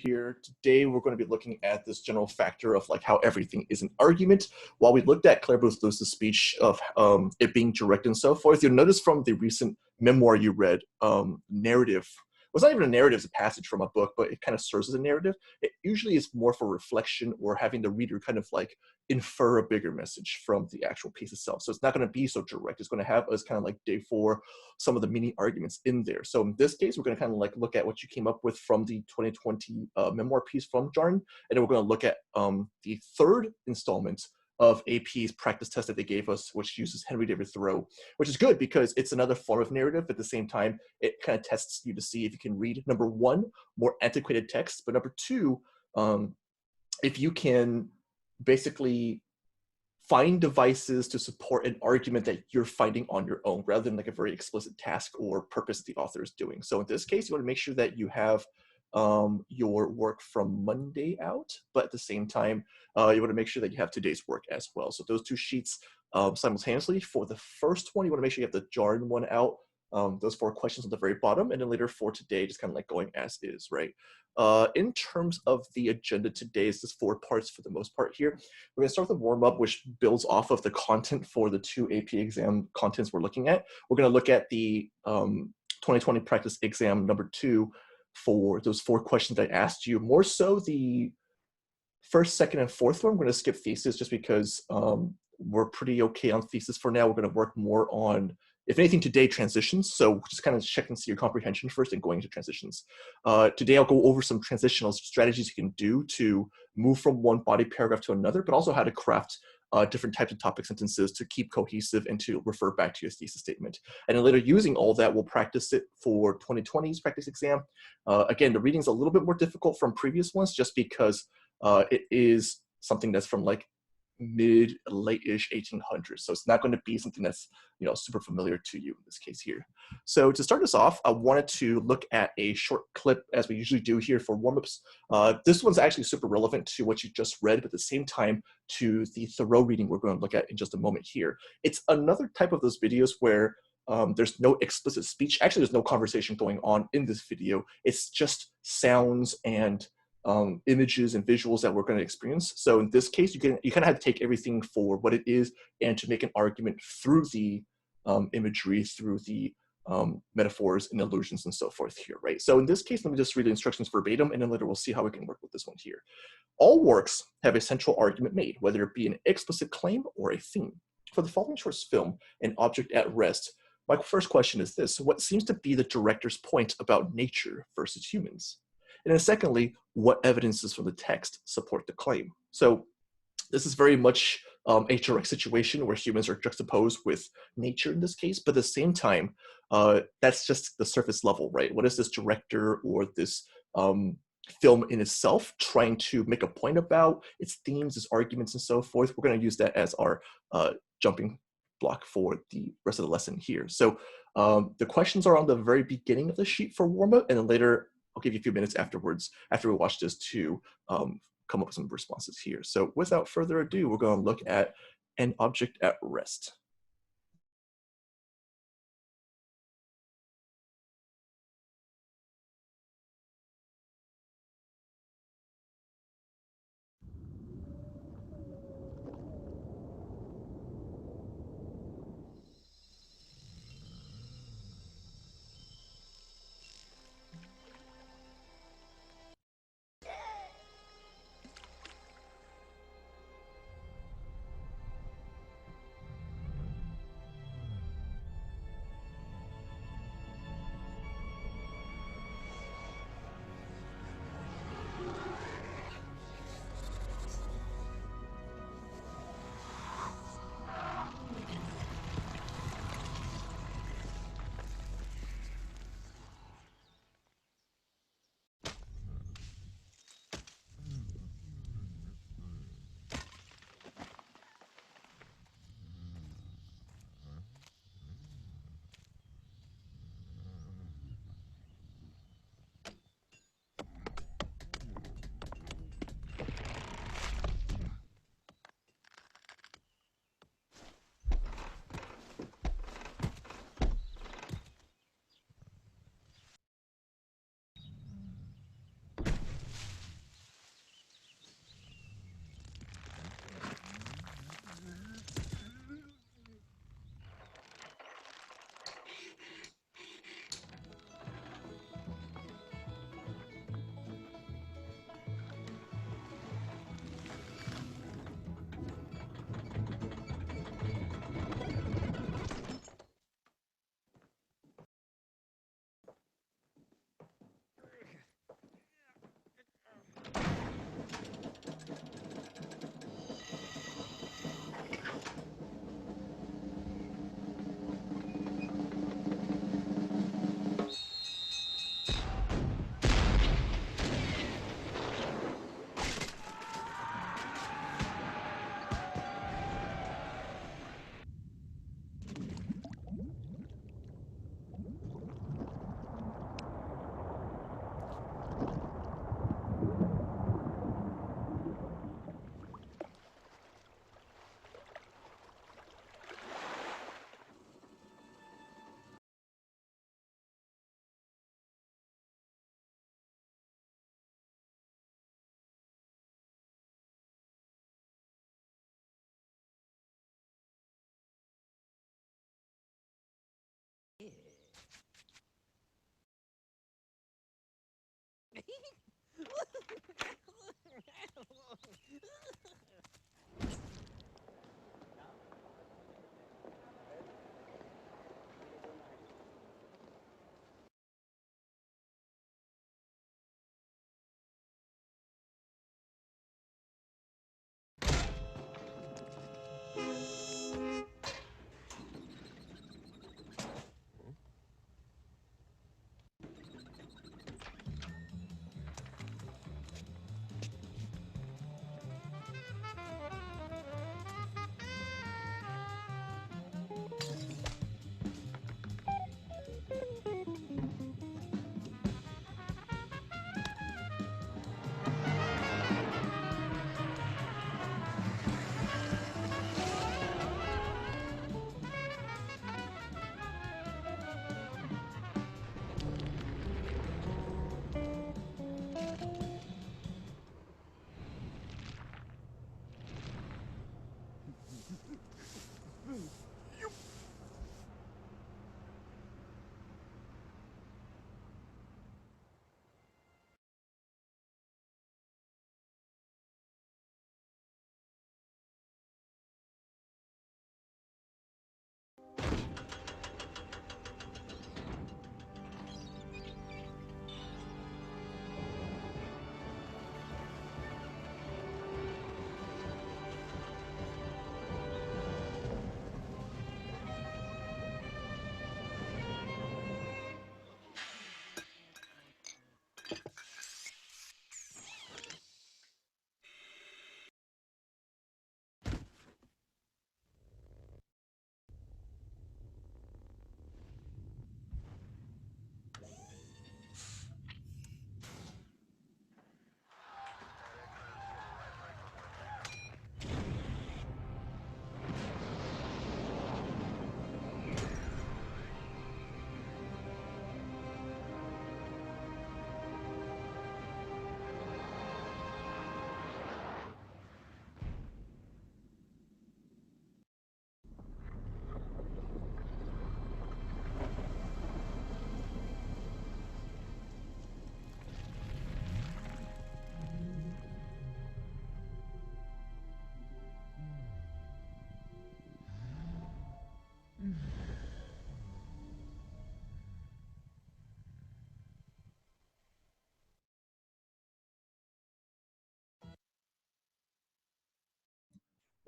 here. Today we're going to be looking at this general factor of like how everything is an argument. While we looked at Claire Booth Lewis's speech of it being direct and so forth, you'll notice from the recent memoir you read, narrative. Well, it's not even a narrative, it's a passage from a book, but it kind of serves as a narrative. It usually is more for reflection or having the reader kind of like infer a bigger message from the actual piece itself. So it's not going to be so direct. It's going to have us kind of like dig for some of the mini arguments in there. So in this case, we're going to kind of like look at what you came up with from the 2020 memoir piece from Jahren, and then we're going to look at the third installment of AP's practice test that they gave us, which uses Henry David Thoreau, which is good because it's another form of narrative. At the same time, it kind of tests you to see if you can read, number one, more antiquated texts, but number two, if you can basically find devices to support an argument that you're finding on your own, rather than like a very explicit task or purpose the author is doing. So in this case, you want to make sure that you have your work from Monday out, but at the same time, you want to make sure that you have today's work as well. So those two sheets simultaneously. For the first one, you want to make sure you have the Jahren one out, those 4 questions on the very bottom, and then later for today, just kind of like going as is, right? In terms of the agenda today, it's just 4 parts for the most part here. We're going to start with a warm-up, which builds off of the content for the 2 AP exam contents we're looking at. We're going to look at the 2020 practice exam number 2 for those 4 questions I asked you. More so the first, second, and fourth one. We're going to skip thesis just because we're pretty okay on thesis for now. We're going to work more on, if anything, today transitions. So just kind of check and see your comprehension first and going into transitions. Today I'll go over some transitional strategies you can do to move from one body paragraph to another, but also how to craft different types of topic sentences to keep cohesive and to refer back to your thesis statement. And then later, using all that, we'll practice it for 2020's practice exam. Again, the reading's a little bit more difficult from previous ones just because it is something that's from like mid late-ish 1800s, so it's not going to be something that's, you know, super familiar to you in this case here. So to start us off, I wanted to look at a short clip as we usually do here for warm-ups. This one's actually super relevant to what you just read, but at the same time to the Thoreau reading we're going to look at in just a moment here. It's another type of those videos where there's no explicit speech. Actually, there's no conversation going on in this video. It's just sounds and images and visuals that we're going to experience. So in this case, you kind of have to take everything for what it is and to make an argument through the imagery, through the metaphors and allusions and so forth here, right? So in this case, let me just read the instructions verbatim, and then later we'll see how we can work with this one here. All works have a central argument made, whether it be an explicit claim or a theme. For the following short film, An Object at Rest, my first question is this: what seems to be the director's point about nature versus humans? And then secondly, what evidences from the text support the claim? So this is very much a direct situation where humans are juxtaposed with nature in this case, but at the same time, that's just the surface level, right? What is this director or this film in itself trying to make a point about, its themes, its arguments, and so forth? We're going to use that as our jumping block for the rest of the lesson here. So the questions are on the very beginning of the sheet for warm-up, and then later I'll give you a few minutes afterwards, after we watch this, to come up with some responses here. So without further ado, we're going to look at An Object at Rest.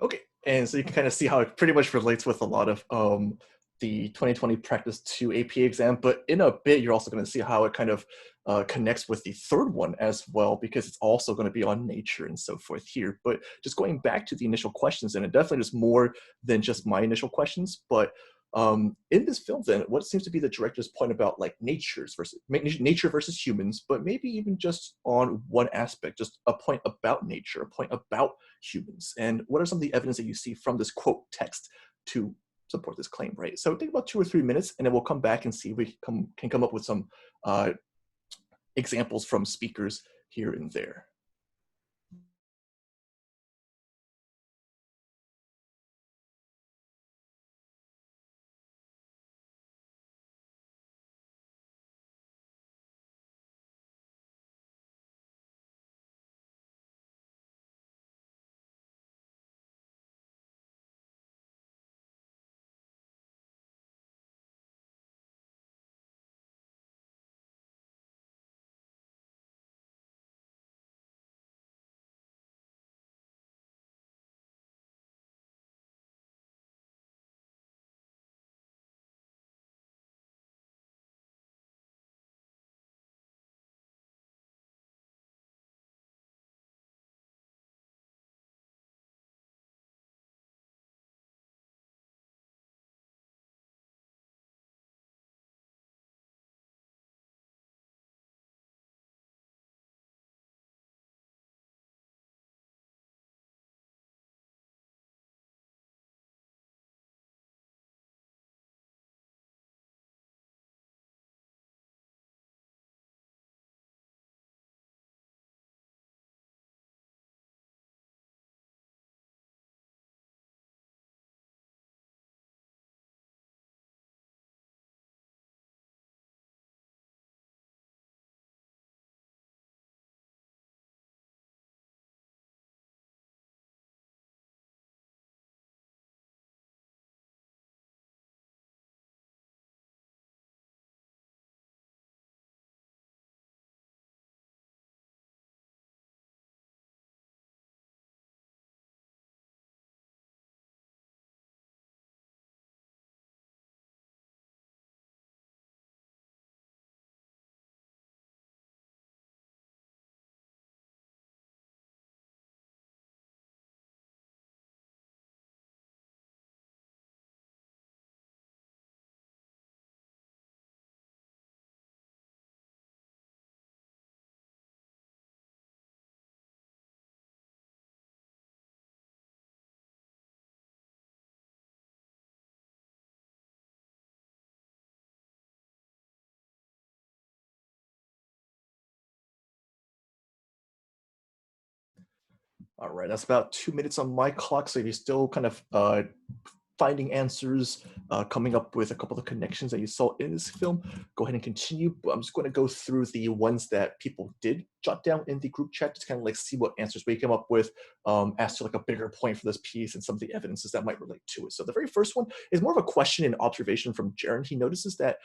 Okay, and so you can kind of see how it pretty much relates with a lot of the 2020 practice 2 AP exam, but in a bit, you're also going to see how it kind of connects with the third one as well, because it's also going to be on nature and so forth here. But just going back to the initial questions, and it definitely is more than just my initial questions, but in this film, then, what seems to be the director's point about like nature versus humans, but maybe even just on one aspect, just a point about nature, a point about humans, and what are some of the evidence that you see from this quote text to support this claim, right? So take about 2 or 3 minutes, and then we'll come back and see if we can come up with some uh, examples from speakers here and there. All right, that's about 2 minutes on my clock. So if you're still kind of finding answers, coming up with a couple of connections that you saw in this film, go ahead and continue. But I'm just going to go through the ones that people did jot down in the group chat to kind of like see what answers we came up with as to like a bigger point for this piece and some of the evidences that might relate to it. So the very first one is more of a question and observation from Jahren. He notices that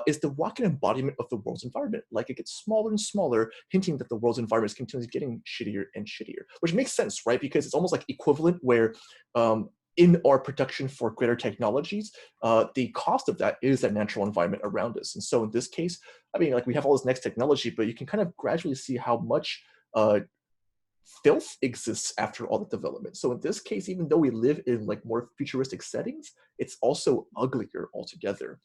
is the rock an embodiment of the world's environment? Like it gets smaller and smaller, hinting that the world's environment is continually getting shittier and shittier, which makes sense, right? Because it's almost like equivalent where in our production for greater technologies, the cost of that is that natural environment around us. And so in this case, I mean, like we have all this next technology, but you can kind of gradually see how much filth exists after all the development. So in this case, even though we live in like more futuristic settings, it's also uglier altogether.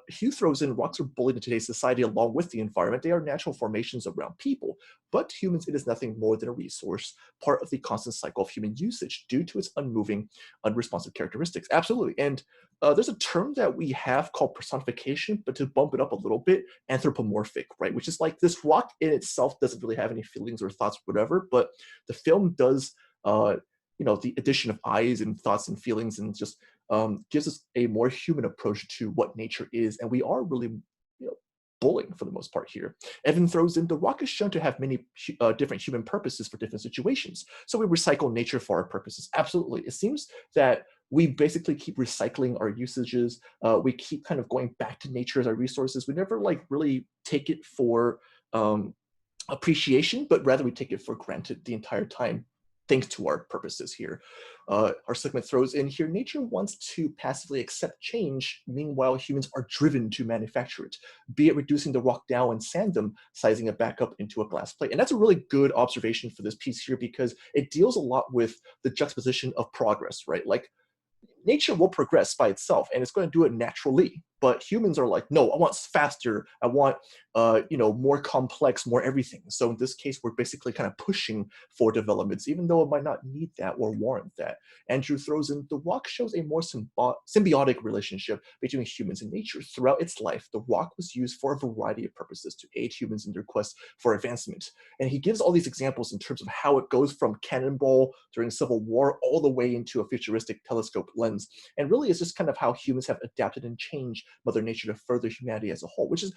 Hugh throws in rocks are bullied in today's society along with the environment. They are natural formations around people, but to humans, it is nothing more than a resource, part of the constant cycle of human usage due to its unmoving, unresponsive characteristics. Absolutely. And there's a term that we have called personification, but to bump it up a little bit, anthropomorphic, right? Which is like this rock in itself doesn't really have any feelings or thoughts, whatever, but the film does, the addition of eyes and thoughts and feelings and just gives us a more human approach to what nature is. And we are really, bullying for the most part here. Evan throws in the rock is shown to have many different human purposes for different situations. So we recycle nature for our purposes. Absolutely. It seems that we basically keep recycling our usages. We keep kind of going back to nature as our resources. We never like really take it for appreciation, but rather we take it for granted the entire time. thanks to our purposes here. Our segment throws in here, nature wants to passively accept change, meanwhile humans are driven to manufacture it, be it reducing the rock down and sand them, sizing it back up into a glass plate. And that's a really good observation for this piece here, because it deals a lot with the juxtaposition of progress, right? Like, nature will progress by itself and it's going to do it naturally, but humans are like, no, I want faster, I want more complex, more everything. So in this case, we're basically kind of pushing for developments, even though it might not need that or warrant that. Andrew throws in, the rock shows a more symbiotic relationship between humans and nature. Throughout its life, the rock was used for a variety of purposes to aid humans in their quest for advancement. And he gives all these examples in terms of how it goes from cannonball during Civil War all the way into a futuristic telescope lens. And really, it's just kind of how humans have adapted and changed Mother Nature to further humanity as a whole, which is,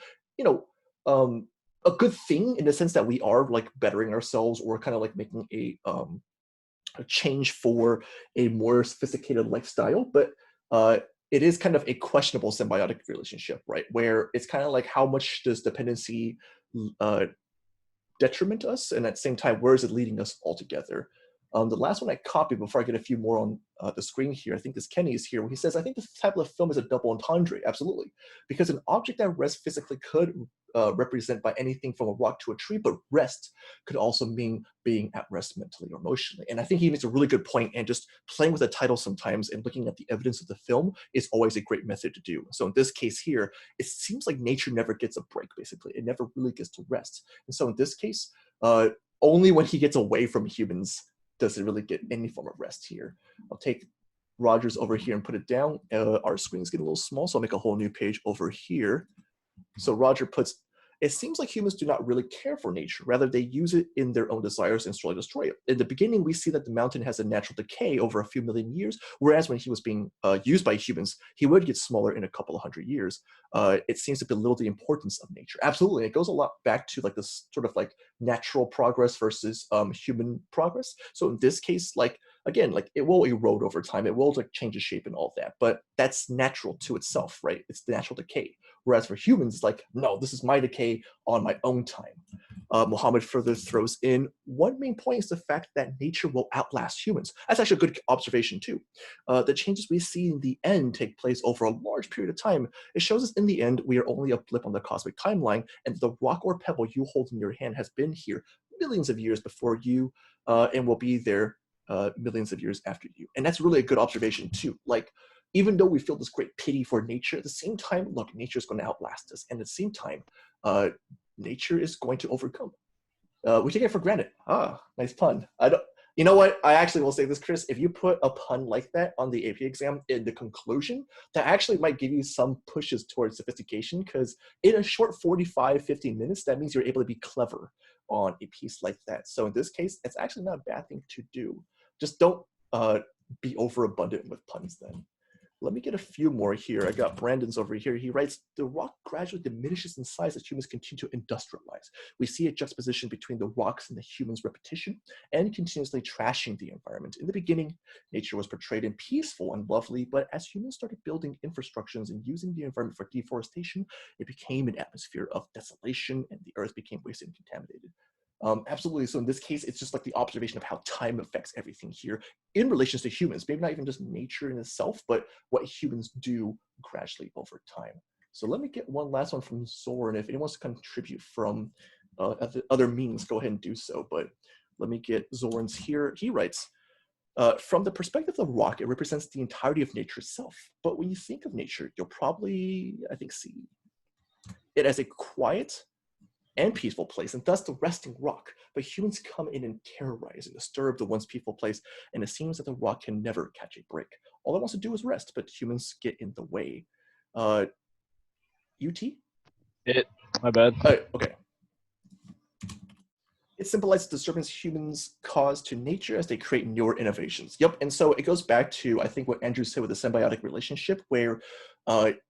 a good thing in the sense that we are like bettering ourselves, or kind of like making a change for a more sophisticated lifestyle. But it is kind of a questionable symbiotic relationship, right? Where it's kind of like, how much does dependency detriment us, and at the same time, where is it leading us altogether? The last one I copied before I get a few more on the screen here, I think this Kenny is here, where he says, I think this type of film is a double entendre, absolutely. Because an object that rests physically could represent by anything from a rock to a tree, but rest could also mean being at rest mentally or emotionally. And I think he makes a really good point, and just playing with the title sometimes and looking at the evidence of the film is always a great method to do. So in this case here, it seems like nature never gets a break, basically. It never really gets to rest. And so in this case, only when he gets away from humans does it really get any form of rest here. I'll take Rogers over here and put it down. Our screen's getting a little small, so I'll make a whole new page over here. So Roger puts, it seems like humans do not really care for nature. Rather, they use it in their own desires and slowly destroy it. In the beginning, we see that the mountain has a natural decay over a few million years, whereas when he was being used by humans, he would get smaller in a couple of hundred years. It seems to belittle the importance of nature. Absolutely, it goes a lot back to like this sort of like natural progress versus human progress. So in this case, like, again, like, it will erode over time. It will like change its shape and all that, but that's natural to itself, right? It's the natural decay. Whereas for humans, it's like, no, this is my decay on my own time. Muhammad further throws in, one main point is the fact that nature will outlast humans. That's actually a good observation too. The changes we see in the end take place over a large period of time. It shows us in the end, we are only a blip on the cosmic timeline, and the rock or pebble you hold in your hand has been here millions of years before you, and will be there millions of years after you. And that's really a good observation too. Like, even though we feel this great pity for nature, at the same time, look, nature is going to outlast us. And at the same time, nature is going to overcome. We take it for granted. Ah, nice pun. You know what? I actually will say this, Chris. If you put a pun like that on the AP exam in the conclusion, that actually might give you some pushes towards sophistication, because in a short 45, 50 minutes, that means you're able to be clever on a piece like that. So in this case, it's actually not a bad thing to do. Just don't be overabundant with puns then. Let me get a few more here. I got Brandon's over here. He writes, the rock gradually diminishes in size as humans continue to industrialize. We see a juxtaposition between the rocks and the humans' repetition and continuously trashing the environment. In the beginning, nature was portrayed in peaceful and lovely, but as humans started building infrastructures and using the environment for deforestation, it became an atmosphere of desolation, and the earth became wasted and contaminated. Absolutely. So in this case, it's just like the observation of how time affects everything here in relation to humans, maybe not even just nature in itself, but what humans do gradually over time. So let me get one last one from Zoran. If anyone wants to contribute from other means, go ahead and do so. But let me get Zoran's here. He writes, from the perspective of the rock, it represents the entirety of nature itself. But when you think of nature, you'll probably, I think, see it as a quiet and peaceful place, and thus the resting rock. But humans come in and terrorize and disturb the once peaceful place, and it seems that the rock can never catch a break. All it wants to do is rest, but humans get in the way. UT? My bad. Okay. It symbolizes the disturbance humans cause to nature as they create newer innovations. Yep, and so it goes back to, I think, what Andrew said with the symbiotic relationship, where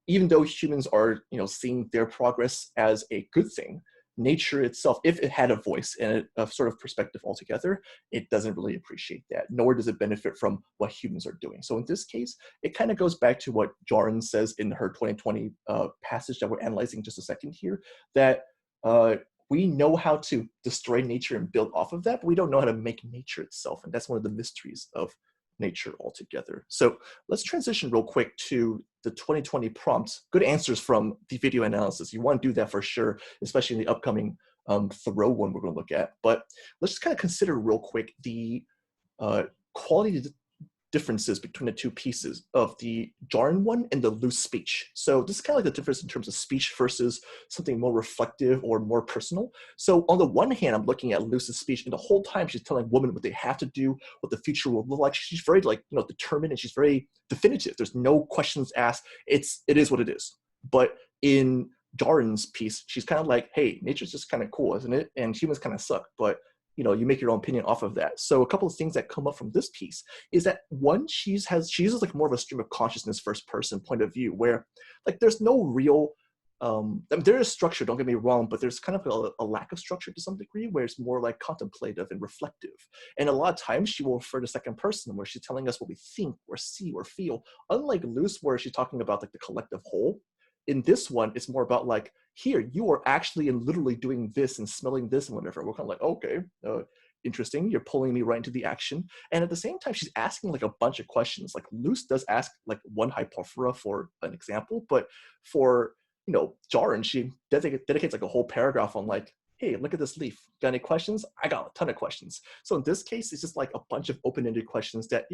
even though humans are, seeing their progress as a good thing, nature itself, if it had a voice and a sort of perspective altogether, it doesn't really appreciate that, nor does it benefit from what humans are doing. So in this case, it kind of goes back to what Jahren says in her 2020 passage that we're analyzing just a second here, that we know how to destroy nature and build off of that, but we don't know how to make nature itself. And that's one of the mysteries of nature altogether. So let's transition real quick to the 2020 prompts. Good answers from the video analysis. You want to do that for sure, especially in the upcoming Thoreau one we're going to look at. But let's just kind of consider real quick the quality differences between the two pieces of the Jahren one and the loose speech. So this is kind of like the difference in terms of speech versus something more reflective or more personal. So on the one hand, I'm looking at Luce's speech, and the whole time she's telling women what they have to do, what the future will look like. She's very determined, and she's very definitive. There's no questions asked. It is what it is. But in Jaren's piece, she's kind of like, hey, nature's just kind of cool, isn't it? And humans kind of suck, but you make your own opinion off of that. So a couple of things that come up from this piece is that one, she uses like more of a stream of consciousness first person point of view, where like there's no real there is structure, don't get me wrong, but there's kind of a lack of structure to some degree, where it's more like contemplative and reflective. And a lot of times she will refer to second person, where she's telling us what we think or see or feel, unlike Luce, where she's talking about like the collective whole. In this one, it's more about like, here, you are actually and literally doing this and smelling this and whatever. We're kind of like, okay, interesting. You're pulling me right into the action. And at the same time, she's asking like a bunch of questions. Like Luce does ask like one hypophora for an example, but for, Jahren, she dedicates like a whole paragraph on like, hey, look at this leaf. Got any questions? I got a ton of questions. So in this case, it's just like a bunch of open-ended questions that,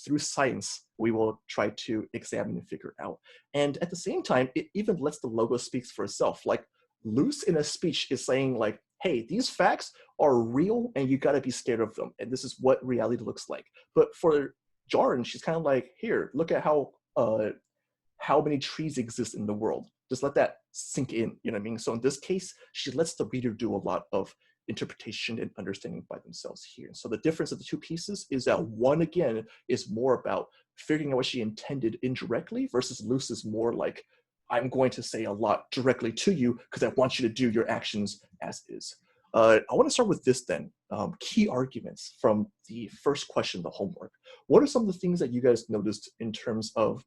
through science, we will try to examine and figure out. And at the same time, it even lets the logo speak for itself. Like Luce in a speech is saying like, hey, these facts are real and you got to be scared of them. And this is what reality looks like. But for Jahren, she's kind of like, here, look at how many trees exist in the world. Just let that sink in, you know what I mean? So in this case, she lets the reader do a lot of interpretation and understanding by themselves here. So the difference of the two pieces is that one, again, is more about figuring out what she intended indirectly, versus Luce is more like, I'm going to say a lot directly to you because I want you to do your actions as is. I want to start with this then. Key arguments from the first question, the homework. What are some of the things that you guys noticed in terms of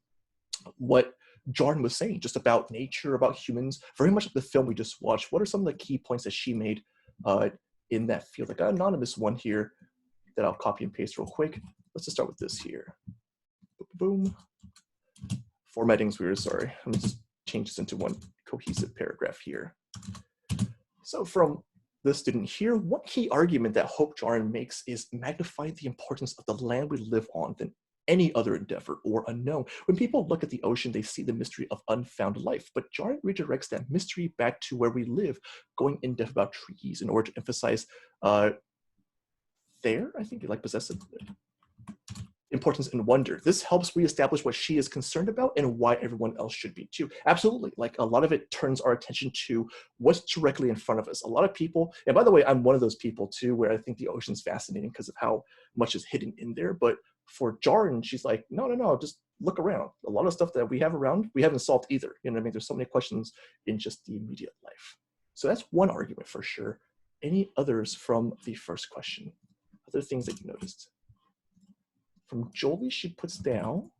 what Jahren was saying, just about nature, about humans, very much like the film we just watched? What are some of the key points that she made in that field? I got an anonymous one here that I'll copy and paste real quick. Let's just start with this here. Boom. Formatting's weird, sorry. Let me just change this into one cohesive paragraph here. So from the student here, one key argument that Hope Jahren makes is magnify the importance of the land we live on than any other endeavor or unknown. When people look at the ocean, they see the mystery of unfound life, but Jahren redirects that mystery back to where we live, going in depth about trees in order to emphasize I think you like possessive importance and wonder. This helps reestablish what she is concerned about and why everyone else should be too. Absolutely, like a lot of it turns our attention to what's directly in front of us. A lot of people, and by the way, I'm one of those people too, where I think the ocean's fascinating because of how much is hidden in there. But for Jahren, she's like, no, just look around. A lot of stuff that we have around, we haven't solved either. You know what I mean? There's so many questions in just the immediate life. So that's one argument for sure. Any others from the first question? Other things that you noticed? From Jolie, she puts down,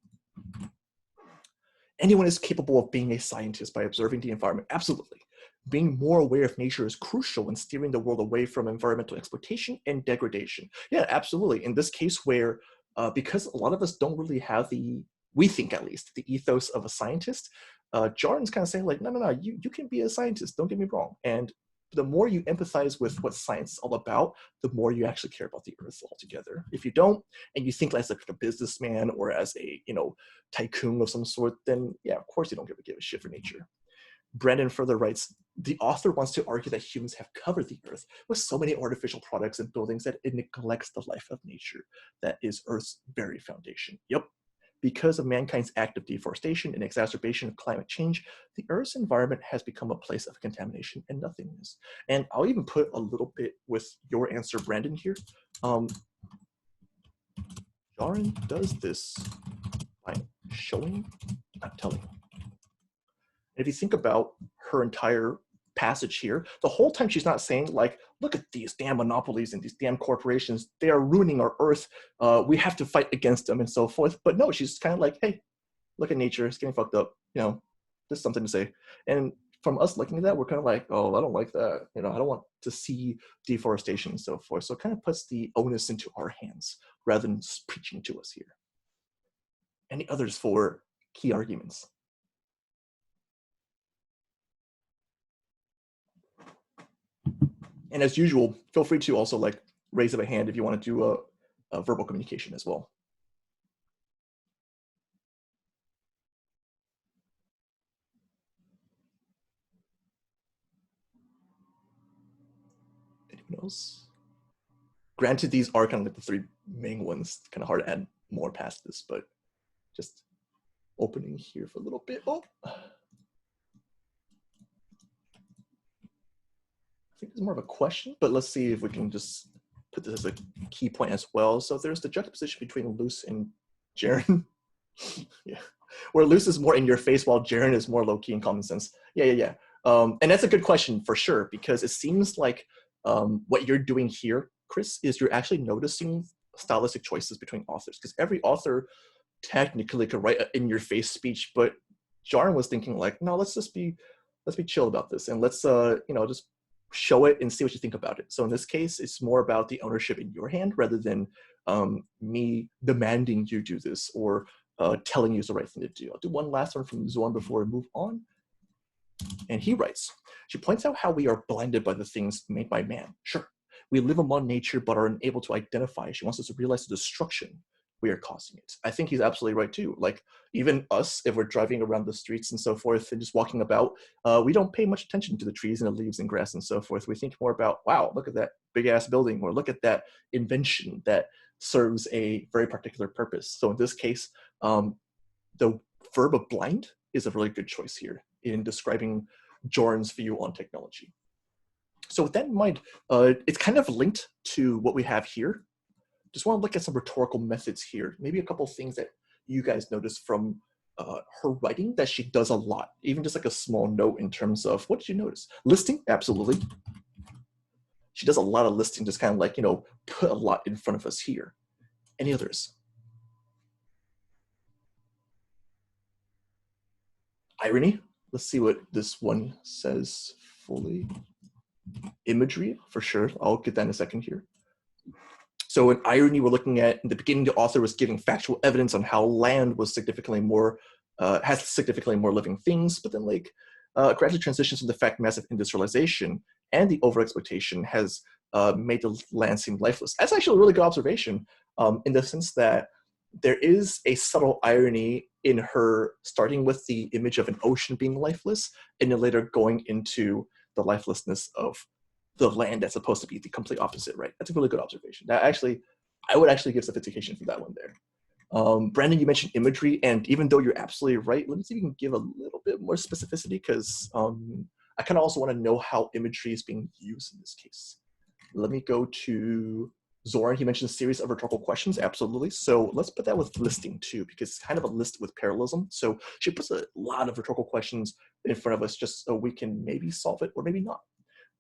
anyone is capable of being a scientist by observing the environment. Absolutely. Being more aware of nature is crucial in steering the world away from environmental exploitation and degradation. Yeah, absolutely. In this case where, because a lot of us don't really have we think at least, the ethos of a scientist, Jaren's kind of saying like, no, you can be a scientist, don't get me wrong. And the more you empathize with what science is all about, the more you actually care about the earth altogether. If you don't, and you think as like a businessman or as a tycoon of some sort, then yeah, of course you don't give a shit for nature. Brandon further writes, the author wants to argue that humans have covered the earth with so many artificial products and buildings that it neglects the life of nature that is Earth's very foundation. Yep. Because of mankind's active deforestation and exacerbation of climate change, the Earth's environment has become a place of contamination and nothingness. And I'll even put a little bit with your answer, Brandon, here. Jahren does this by showing, not telling. And if you think about her entire passage here, the whole time she's not saying like, look at these damn monopolies and these damn corporations, they are ruining our earth, we have to fight against them and so forth. But no, she's kind of like, hey, look at nature, it's getting fucked up, there's something to say. And from us looking at that, we're kind of like, oh, I don't like that. I don't want to see deforestation and so forth. So it kind of puts the onus into our hands rather than just preaching to us here. Any others for key arguments? And as usual, feel free to also like raise up a hand if you want to do a verbal communication as well. Anyone else? Granted, these are kind of like the three main ones. Kind of hard to add more past this, but just opening here for a little bit. Oh, I think it's more of a question, but let's see if we can just put this as a key point as well. So there's the juxtaposition between Luce and Jahren. Yeah, where Luce is more in your face while Jahren is more low key and common sense. Yeah. And that's a good question for sure, because it seems like what you're doing here, Chris, is you're actually noticing stylistic choices between authors, because every author technically could write an in-your-face speech, but Jahren was thinking like, no, let's be chill about this, and let's just show it and see what you think about it. So in this case, it's more about the ownership in your hand rather than me demanding you do this or telling you it's the right thing to do. I'll do one last one from Zorn before we move on. And he writes, she points out how we are blinded by the things made by man. Sure, we live among nature, but are unable to identify. She wants us to realize the destruction we are causing it. I think he's absolutely right too. Like even us, if we're driving around the streets and so forth and just walking about, we don't pay much attention to the trees and the leaves and grass and so forth. We think more about, wow, look at that big ass building, or look at that invention that serves a very particular purpose. So in this case, the verb of blind is a really good choice here in describing Jaren's view on technology. So with that in mind, it's kind of linked to what we have here. Just want to look at some rhetorical methods here. Maybe a couple of things that you guys notice from her writing that she does a lot, even just like a small note in terms of, what did you notice? Listing, absolutely. She does a lot of listing, just kind of like, put a lot in front of us here. Any others? Irony. Let's see what this one says fully. Imagery, for sure. I'll get that in a second here. So in irony, we're looking at, in the beginning, the author was giving factual evidence on how land was significantly more, has significantly more living things, but then like gradually transitions to the fact massive industrialization and the overexploitation has made the land seem lifeless. That's actually a really good observation in the sense that there is a subtle irony in her starting with the image of an ocean being lifeless and then later going into the lifelessness of the land that's supposed to be the complete opposite, right? That's a really good observation. That actually, I would actually give sophistication for that one there. Brandon, you mentioned imagery, and even though you're absolutely right, let me see if you can give a little bit more specificity, because I kind of also want to know how imagery is being used in this case. Let me go to Zorn. He mentioned a series of rhetorical questions, absolutely. So let's put that with listing too, because it's kind of a list with parallelism. So she puts a lot of rhetorical questions in front of us just so we can maybe solve it or maybe not.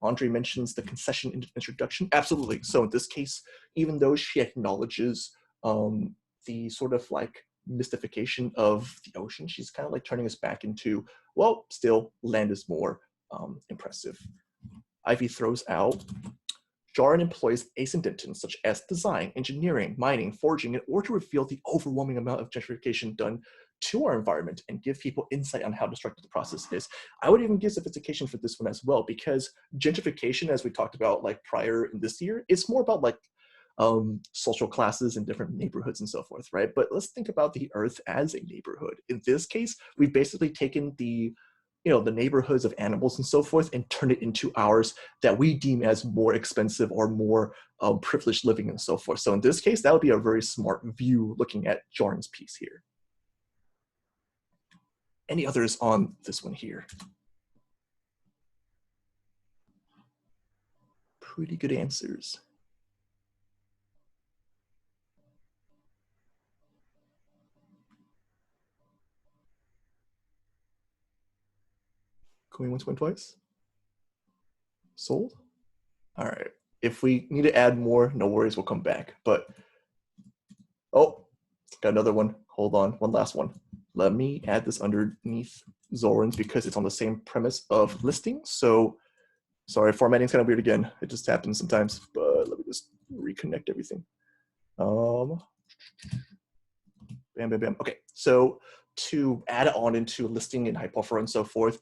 Andre mentions the concession introduction. Absolutely. So in this case, even though she acknowledges the sort of like mystification of the ocean, she's kind of like turning us back into, well, still land is more impressive. Ivy throws out, Jahren employs ascendentons such as design, engineering, mining, forging in order to reveal the overwhelming amount of gentrification done to our environment and give people insight on how destructive the process is. I would even give sophistication for this one as well, because gentrification, as we talked about like prior in this year, it's more about like social classes and different neighborhoods and so forth, right? But let's think about the earth as a neighborhood. In this case, we've basically taken the neighborhoods of animals and so forth and turn it into ours that we deem as more expensive or more privileged living and so forth. So in this case, that would be a very smart view looking at Jaren's piece here. Any others on this one here? Pretty good answers. Going once, went twice? Sold? All right. If we need to add more, no worries, we'll come back. But, oh, got another one. Hold on, one last one. Let me add this underneath Zoran's because it's on the same premise of listing. So sorry, formatting's kind of weird again. It just happens sometimes, but let me just reconnect everything. Bam, bam, bam. Okay, so to add on into listing and hyperpara and so forth,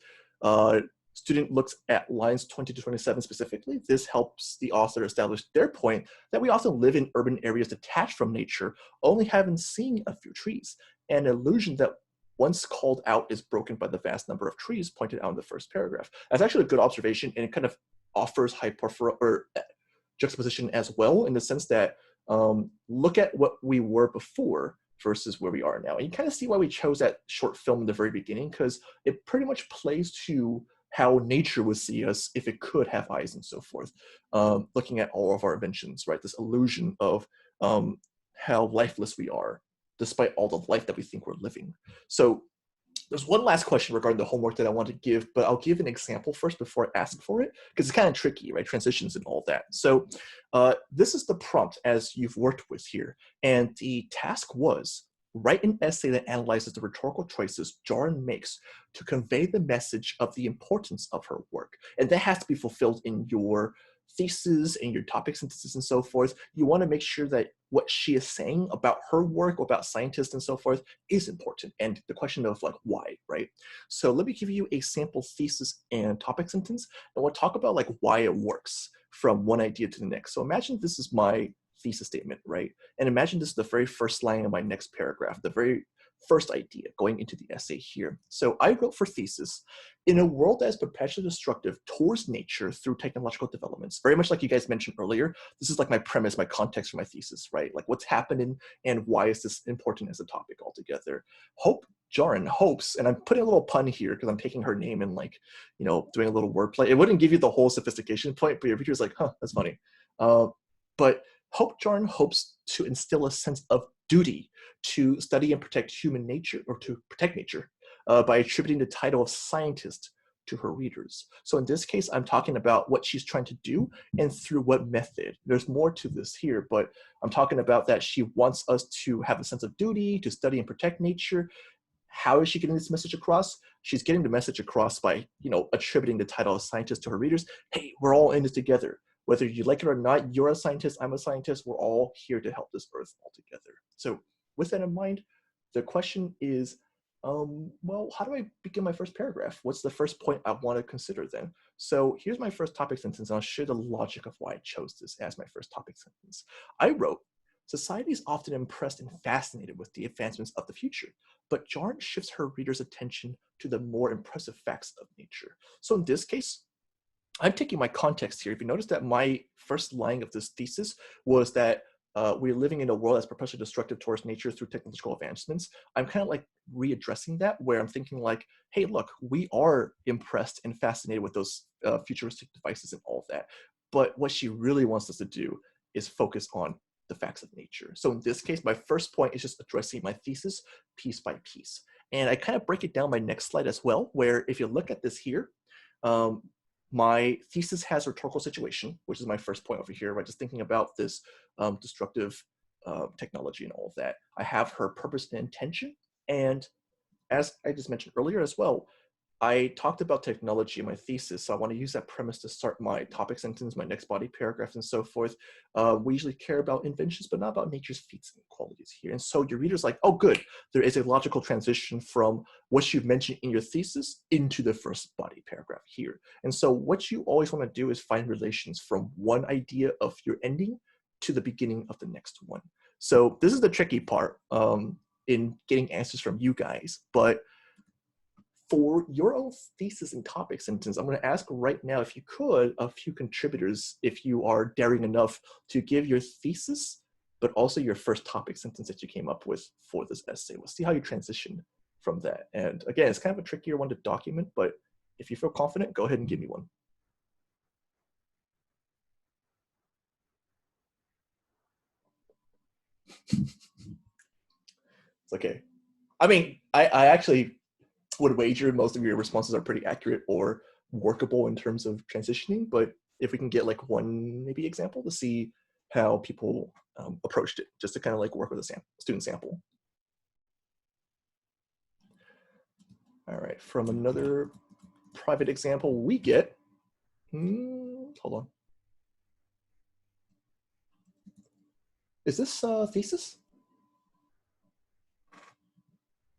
student looks at lines 20 to 27 specifically. This helps the author establish their point that we often live in urban areas detached from nature, only having seen a few trees, an illusion that once called out is broken by the vast number of trees pointed out in the first paragraph. That's actually a good observation, and it kind of offers hyperpara or juxtaposition as well, in the sense that look at what we were before versus where we are now. And you kind of see why we chose that short film in the very beginning, because it pretty much plays to how nature would see us if it could have eyes and so forth. Looking at all of our inventions, right? This illusion of how lifeless we are, despite all the life that we think we're living. So there's one last question regarding the homework that I want to give, but I'll give an example first before I ask for it, because it's kind of tricky, right? Transitions and all that. So this is the prompt as you've worked with here. And the task was, write an essay that analyzes the rhetorical choices Jahren makes to convey the message of the importance of her work. And that has to be fulfilled in your thesis and your topic synthesis and so forth. You want to make sure that what she is saying about her work, about scientists and so forth, is important. And the question of like, why, right? So let me give you a sample thesis and topic sentence, and we'll talk about like why it works from one idea to the next. So imagine this is my thesis statement, right? And imagine this is the very first line of my next paragraph, the very first idea going into the essay here. So I wrote for thesis, in a world that is perpetually destructive towards nature through technological developments, very much like you guys mentioned earlier, this is like my premise, my context for my thesis, right? Like what's happening and why is this important as a topic altogether? Jahren hopes, and I'm putting a little pun here because I'm taking her name and like, you know, doing a little wordplay. It wouldn't give you the whole sophistication point, but your reader's like, huh, that's funny. But Jahren hopes to instill a sense of duty to study and protect human nature, or to protect nature, by attributing the title of scientist to her readers. So in this case, I'm talking about what she's trying to do and through what method. There's more to this here, but I'm talking about that she wants us to have a sense of duty, to study and protect nature. How is she getting this message across? She's getting the message across by, you know, attributing the title of scientist to her readers. Hey, we're all in this together. Whether you like it or not, you're a scientist, I'm a scientist, we're all here to help this earth all together. So with that in mind, the question is, well, how do I begin my first paragraph? What's the first point I want to consider then? So here's my first topic sentence, and I'll share the logic of why I chose this as my first topic sentence. I wrote, society is often impressed and fascinated with the advancements of the future, but Jahren shifts her readers' attention to the more impressive facts of nature. So in this case, I'm taking my context here. If you notice that my first line of this thesis was that we're living in a world that's perpetually destructive towards nature through technological advancements, I'm kind of like readdressing that, where I'm thinking like, hey, look, we are impressed and fascinated with those futuristic devices and all of that. But what she really wants us to do is focus on the facts of nature. So in this case, my first point is just addressing my thesis piece by piece. And I kind of break it down my next slide as well, where if you look at this here, my thesis has a rhetorical situation, which is my first point over here, right? Just thinking about this destructive technology and all of that. I have her purpose and intention. And as I just mentioned earlier as well, I talked about technology in my thesis, so I want to use that premise to start my topic sentence, my next body paragraph, and so forth. We usually care about inventions, but not about nature's feats and qualities here. And so your reader's like, oh, good, there is a logical transition from what you've mentioned in your thesis into the first body paragraph here. And so what you always want to do is find relations from one idea of your ending to the beginning of the next one. So this is the tricky part in getting answers from you guys, but for your own thesis and topic sentence, I'm going to ask right now, if you could, a few contributors, if you are daring enough, to give your thesis, but also your first topic sentence that you came up with for this essay. We'll see how you transition from that. And again, it's kind of a trickier one to document, but if you feel confident, go ahead and give me one. It's okay. I mean, I actually would wager most of your responses are pretty accurate or workable in terms of transitioning, but if we can get like one maybe example to see how people approached it, just to kind of like work with a student sample. All right, from another private example we get, hold on. Is this thesis?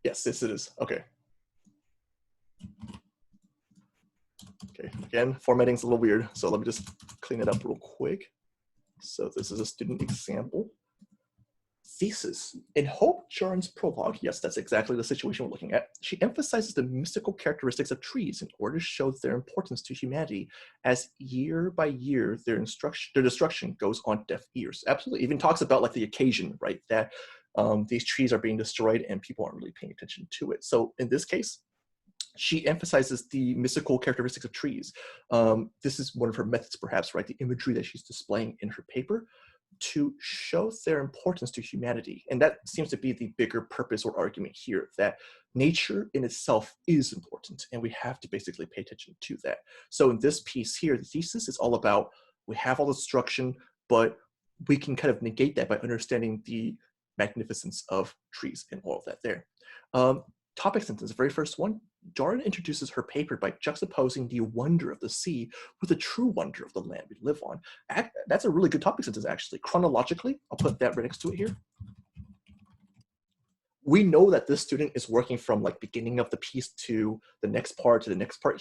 Yes, it is. Okay. Okay, again, formatting's a little weird, so let me just clean it up real quick. So this is a student example. Thesis. In Hope Jaren's prologue, yes, that's exactly the situation we're looking at, she emphasizes the mystical characteristics of trees in order to show their importance to humanity as year by year their destruction goes on deaf ears. Absolutely. Even talks about like the occasion, right, that these trees are being destroyed and people aren't really paying attention to it. So in this case, she emphasizes the mystical characteristics of trees. This is one of her methods, perhaps, right? The imagery that she's displaying in her paper to show their importance to humanity. And that seems to be the bigger purpose or argument here, that nature in itself is important, and we have to basically pay attention to that. So in this piece here, the thesis is all about, we have all the destruction, but we can kind of negate that by understanding the magnificence of trees and all of that there. Topic sentence, the very first one, Jahren introduces her paper by juxtaposing the wonder of the sea with the true wonder of the land we live on. That's a really good topic sentence, actually. Chronologically, I'll put that right next to it here. We know that this student is working from like beginning of the piece to the next part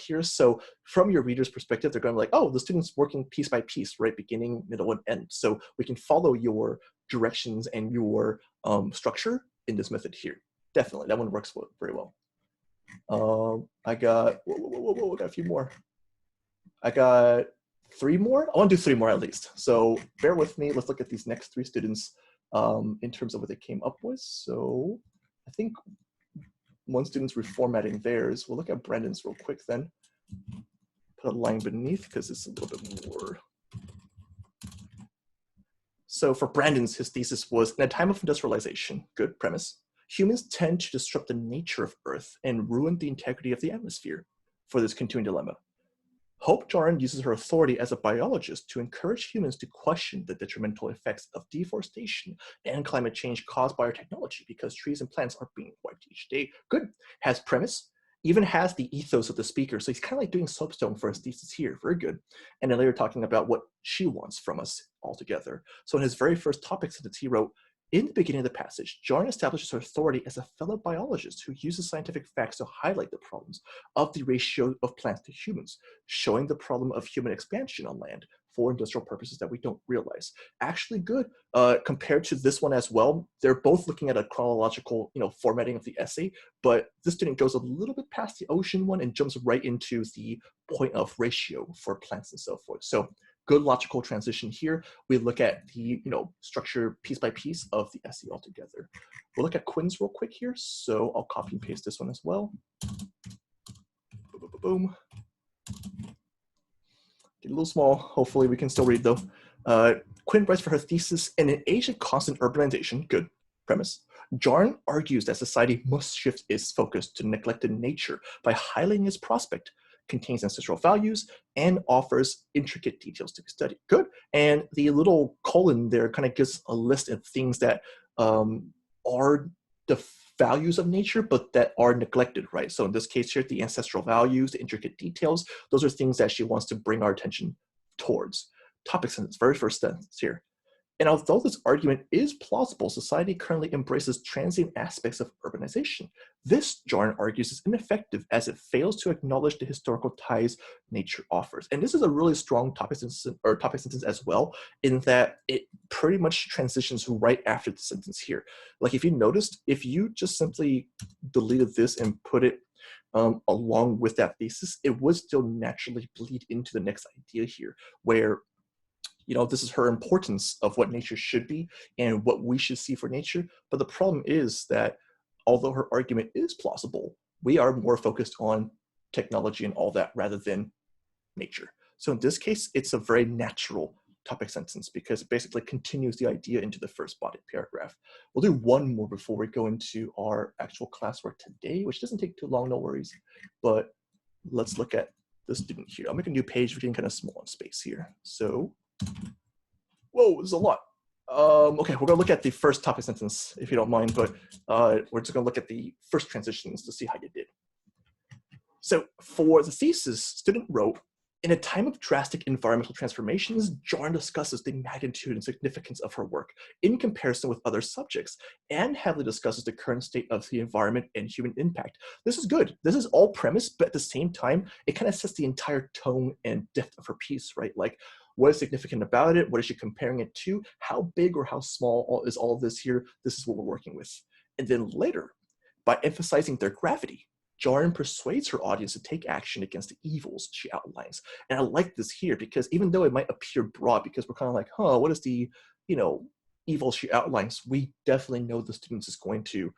here. So from your reader's perspective, they're going to be like, oh, the student's working piece by piece, right? Beginning, middle, and end. So we can follow your directions and your structure in this method here. Definitely, that one works very well. I got, I got a few more. I got 3 more. I want to do 3 more at least. So bear with me. Let's look at these next 3 students in terms of what they came up with. So I think one student's reformatting theirs. We'll look at Brandon's real quick then. Put a line beneath because it's a little bit more. So for Brandon's, his thesis was, in a time of industrialization, good premise, humans tend to disrupt the nature of Earth and ruin the integrity of the atmosphere. For this continuing dilemma, Hope Jahren uses her authority as a biologist to encourage humans to question the detrimental effects of deforestation and climate change caused by our technology, because trees and plants are being wiped each day. Good. Has premise, even has the ethos of the speaker. So he's kind of like doing soapstone for his thesis here. Very good. And then later talking about what she wants from us altogether. So in his very first topic sentence, he wrote, in the beginning of the passage, Jahren establishes her authority as a fellow biologist who uses scientific facts to highlight the problems of the ratio of plants to humans, showing the problem of human expansion on land for industrial purposes that we don't realize. Actually good. Compared to this one as well, they're both looking at a chronological, formatting of the essay, but this student goes a little bit past the ocean one and jumps right into the point of ratio for plants and so forth. So good logical transition here. We look at the structure piece by piece of the essay altogether. We'll look at Quinn's real quick here. So I'll copy and paste this one as well. Boom. Get a little small. Hopefully we can still read though. Quinn writes for her thesis, in an age of constant urbanization, good premise, Jahren argues that society must shift its focus to neglected nature by highlighting its prospect, contains ancestral values, and offers intricate details to be studied. Good. And the little colon there kind of gives a list of things that are the values of nature, but that are neglected, right? So in this case here, the ancestral values, the intricate details, those are things that she wants to bring our attention towards. Topic sentence, very first sentence here. And although this argument is plausible, society currently embraces transient aspects of urbanization. This, Jahren argues, is ineffective as it fails to acknowledge the historical ties nature offers. And this is a really strong topic sentence as well, in that it pretty much transitions right after the sentence here. Like if you noticed, if you just simply deleted this and put it along with that thesis, it would still naturally bleed into the next idea here, where this is her importance of what nature should be and what we should see for nature. But the problem is that although her argument is plausible, we are more focused on technology and all that rather than nature. So in this case, it's a very natural topic sentence because it basically continues the idea into the first body paragraph. We'll do one more before we go into our actual classwork today, which doesn't take too long, no worries. But let's look at the student here. I'll make a new page. We're getting kind of small in space here. So whoa, this is a lot. Okay, we're gonna look at the first topic sentence, if you don't mind, but we're just gonna look at the first transitions to see how you did. So for the thesis, student wrote, in a time of drastic environmental transformations, Jahren discusses the magnitude and significance of her work in comparison with other subjects, and heavily discusses the current state of the environment and human impact. This is good. This is all premise, but at the same time, it kind of sets the entire tone and depth of her piece, right? Like, what is significant about it? What is she comparing it to? How big or how small is all of this here? This is what we're working with. And then later, by emphasizing their gravity, Jahren persuades her audience to take action against the evils she outlines. And I like this here because even though it might appear broad, because we're kind of like, what is the, evil she outlines? We definitely know the students is going to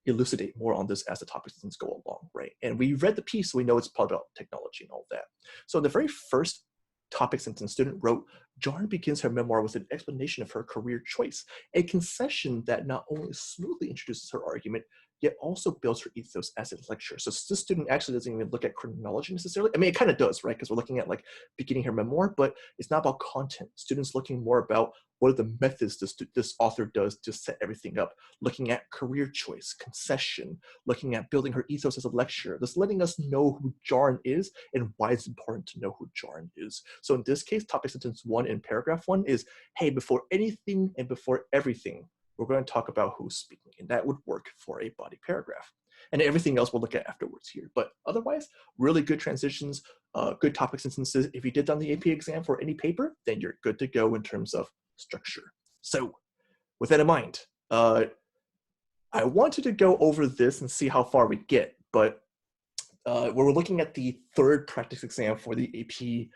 elucidate more on this as the topics go along, right? And we read the piece, so we know it's probably about technology and all that. So in the very first topic sentence, student wrote, Jahren begins her memoir with an explanation of her career choice, a concession that not only smoothly introduces her argument, yet also builds her ethos as a lecturer. So this student actually doesn't even look at chronology necessarily. I mean, it kind of does, right? Because we're looking at like beginning her memoir, but it's not about content. Students looking more about what are the methods this author does to set everything up, looking at career choice, concession, looking at building her ethos as a lecturer, just letting us know who Jahren is and why it's important to know who Jahren is. So in this case, topic sentence 1 in paragraph 1 is, hey, before anything and before everything, we're going to talk about who's speaking, and that would work for a body paragraph. And everything else we'll look at afterwards here. But otherwise, really good transitions, good topic sentences. If you did on the AP exam for any paper, then you're good to go in terms of structure. So with that in mind, I wanted to go over this and see how far we get, but we're looking at the third practice exam for the AP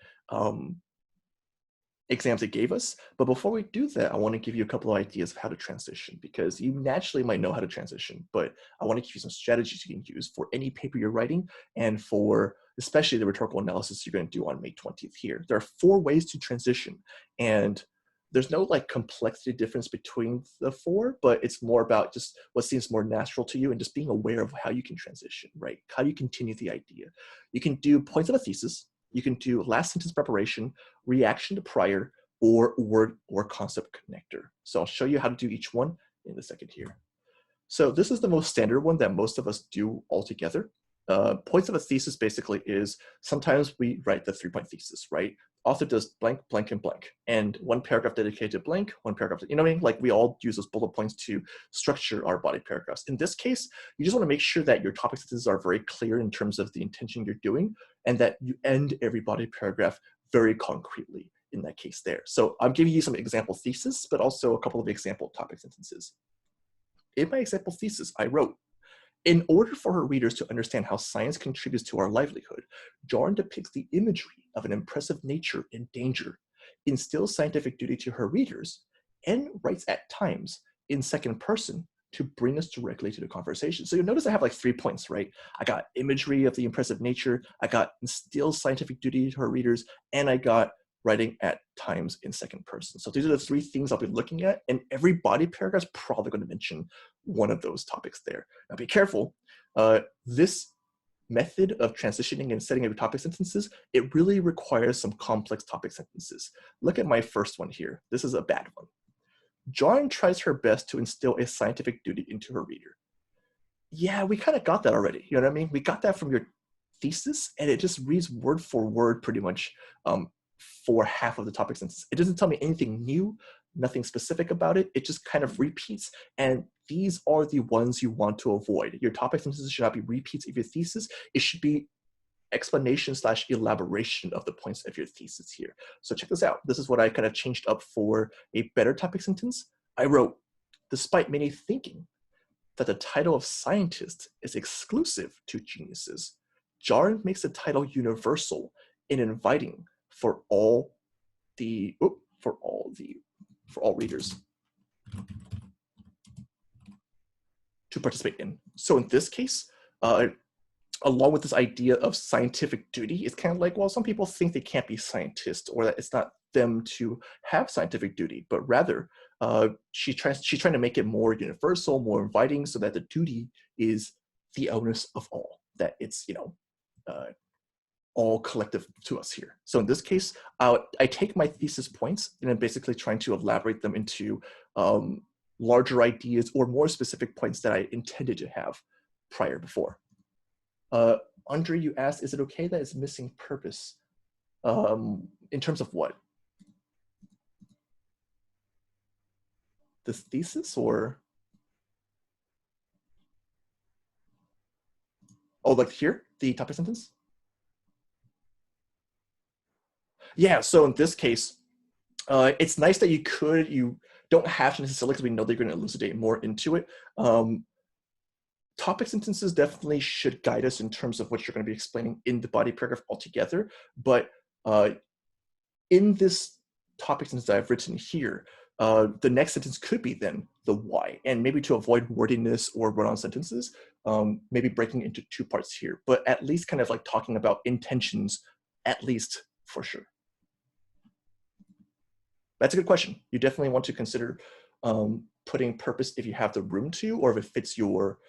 exams it gave us. But before we do that, I want to give you a couple of ideas of how to transition, because you naturally might know how to transition, but I want to give you some strategies you can use for any paper you're writing and for especially the rhetorical analysis you're going to do on May 20th here. There are 4 ways to transition, and there's no like complexity difference between the 4, but it's more about just what seems more natural to you and just being aware of how you can transition, right? How do you continue the idea? You can do points of a thesis. You can do last sentence preparation, reaction to prior, or word or concept connector. So I'll show you how to do each one in a second here. So this is the most standard one that most of us do altogether. Points of a thesis basically is sometimes we write the 3-point thesis, right? Author does blank, blank, and blank. And 1 paragraph dedicated to blank, 1 paragraph, you know what I mean? Like we all use those bullet points to structure our body paragraphs. In this case, you just want to make sure that your topic sentences are very clear in terms of the intention you're doing, and that you end every body paragraph very concretely in that case there. So I'm giving you some example thesis, but also a couple of example topic sentences. In my example thesis, I wrote, in order for her readers to understand how science contributes to our livelihood, Jahren depicts the imagery of an impressive nature in danger, instills scientific duty to her readers, and writes at times in second person to bring us directly to the conversation. So you'll notice I have like 3 points, right? I got imagery of the impressive nature, I got instills scientific duty to her readers, and I got writing at times in second person. So these are the 3 things I'll be looking at, and every body paragraph is probably going to mention one of those topics there. Now be careful. This method of transitioning and setting up topic sentences, it really requires some complex topic sentences. Look at my first one here. This is a bad one. Jahren tries her best to instill a scientific duty into her reader. Yeah, we kind of got that already. You know what I mean? We got that from your thesis, and it just reads word for word pretty much for half of the topic sentence. It doesn't tell me anything new, nothing specific about it. It just kind of repeats. And these are the ones you want to avoid. Your topic sentences should not be repeats of your thesis. It should be explanation / elaboration of the points of your thesis here. So check this out. This is what I kind of changed up for a better topic sentence. I wrote, despite many thinking that the title of scientist is exclusive to geniuses, Jahren makes the title universal and inviting for all readers to participate in. So in this case, along with this idea of scientific duty, it's kind of like, well, some people think they can't be scientists, or that it's not them to have scientific duty, but rather she's trying to make it more universal, more inviting, so that the duty is the onus of all, that it's, all collective to us here. So in this case, I take my thesis points and I'm basically trying to elaborate them into larger ideas or more specific points that I intended to have before. Andre, you asked, is it okay that it's missing purpose? In terms of what? This thesis or? Oh, like here, the topic sentence? Yeah, so in this case, it's nice that you don't have to necessarily, because we know they're going to elucidate more into it. Topic sentences definitely should guide us in terms of what you're going to be explaining in the body paragraph altogether. But in this topic sentence that I've written here, the next sentence could be then the why. And maybe to avoid wordiness or run-on sentences, maybe breaking into two parts here, but at least kind of like talking about intentions, at least for sure. That's a good question. You definitely want to consider putting purpose if you have the room to, or if it fits your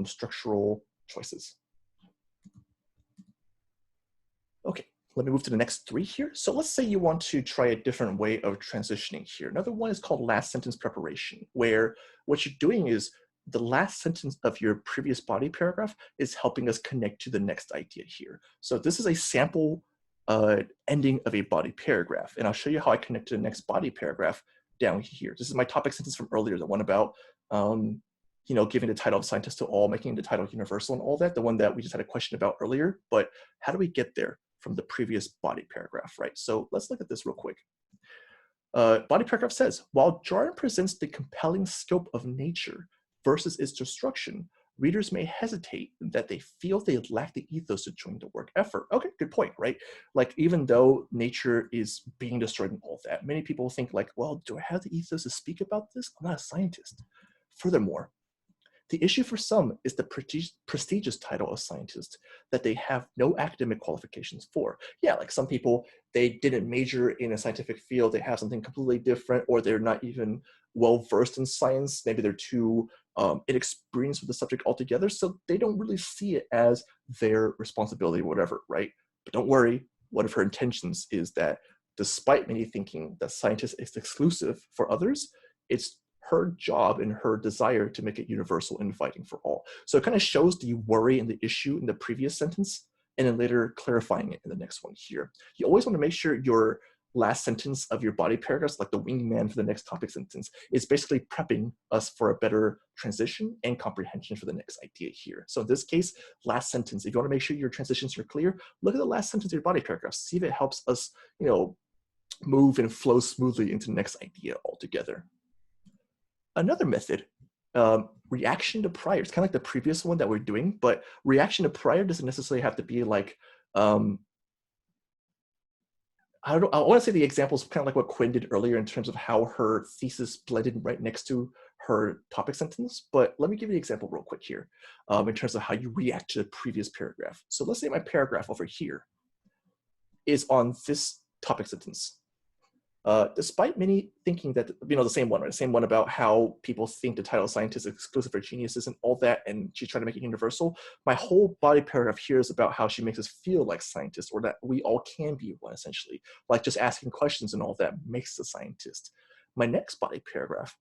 structural choices. Okay, let me move to the next three here. So let's say you want to try a different way of transitioning here. Another one is called last sentence preparation, where what you're doing is the last sentence of your previous body paragraph is helping us connect to the next idea here. So this is a sample ending of a body paragraph, and I'll show you how I connect to the next body paragraph down here. This is my topic sentence from earlier, the one about giving the title of scientist to all, making the title universal and all that, the one that we just had a question about earlier. But how do we get there from the previous body paragraph, right? So let's look at this real quick. Body paragraph says, while Jahren presents the compelling scope of nature versus its destruction, readers may hesitate that they feel they lack the ethos to join the work effort. Okay, good point, right? Like, even though nature is being destroyed and all that, many people think like, well, do I have the ethos to speak about this? I'm not a scientist. Furthermore, the issue for some is the prestigious title of scientist that they have no academic qualifications for. Yeah, like some people, they didn't major in a scientific field, they have something completely different, or they're not even well-versed in science. Maybe they're too inexperienced with the subject altogether, so they don't really see it as their responsibility or whatever, right? But don't worry, one of her intentions is that despite many thinking that scientist is exclusive for others, it's her job and her desire to make it universal and inviting for all. So it kind of shows the worry and the issue in the previous sentence, and then later clarifying it in the next one here. You always want to make sure your last sentence of your body paragraphs, like the wingman for the next topic sentence, is basically prepping us for a better transition and comprehension for the next idea here. So in this case, last sentence, if you want to make sure your transitions are clear, look at the last sentence of your body paragraph, see if it helps us, move and flow smoothly into the next idea altogether. Another method, reaction to prior. It's kind of like the previous one that we're doing, but reaction to prior doesn't necessarily have to be like, I want to say the example is kind of like what Quinn did earlier in terms of how her thesis blended right next to her topic sentence. But let me give you an example real quick here in terms of how you react to the previous paragraph. So let's say my paragraph over here is on this topic sentence. Despite many thinking that, the same one, right? The same one about how people think the title of scientist is exclusive for geniuses and all that, and she's trying to make it universal. My whole body paragraph here is about how she makes us feel like scientists, or that we all can be one, essentially. Like just asking questions and all that makes a scientist. My next body paragraph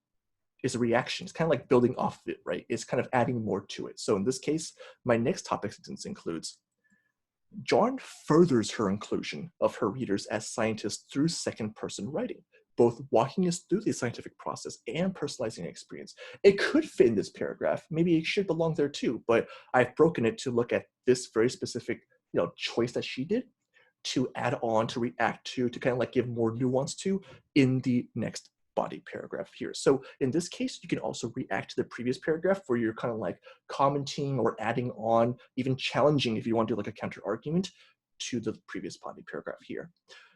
is a reaction. It's kind of like building off of it, right? It's kind of adding more to it. So in this case, my next topic sentence includes, Jahren furthers her inclusion of her readers as scientists through second-person writing, both walking us through the scientific process and personalizing the experience. It could fit in this paragraph. Maybe it should belong there too, but I've broken it to look at this very specific choice that she did to add on, to react to kind of like give more nuance to in the next body paragraph here. So in this case, you can also react to the previous paragraph where you're kind of like commenting or adding on, even challenging if you want to do like a counter argument to the previous body paragraph here.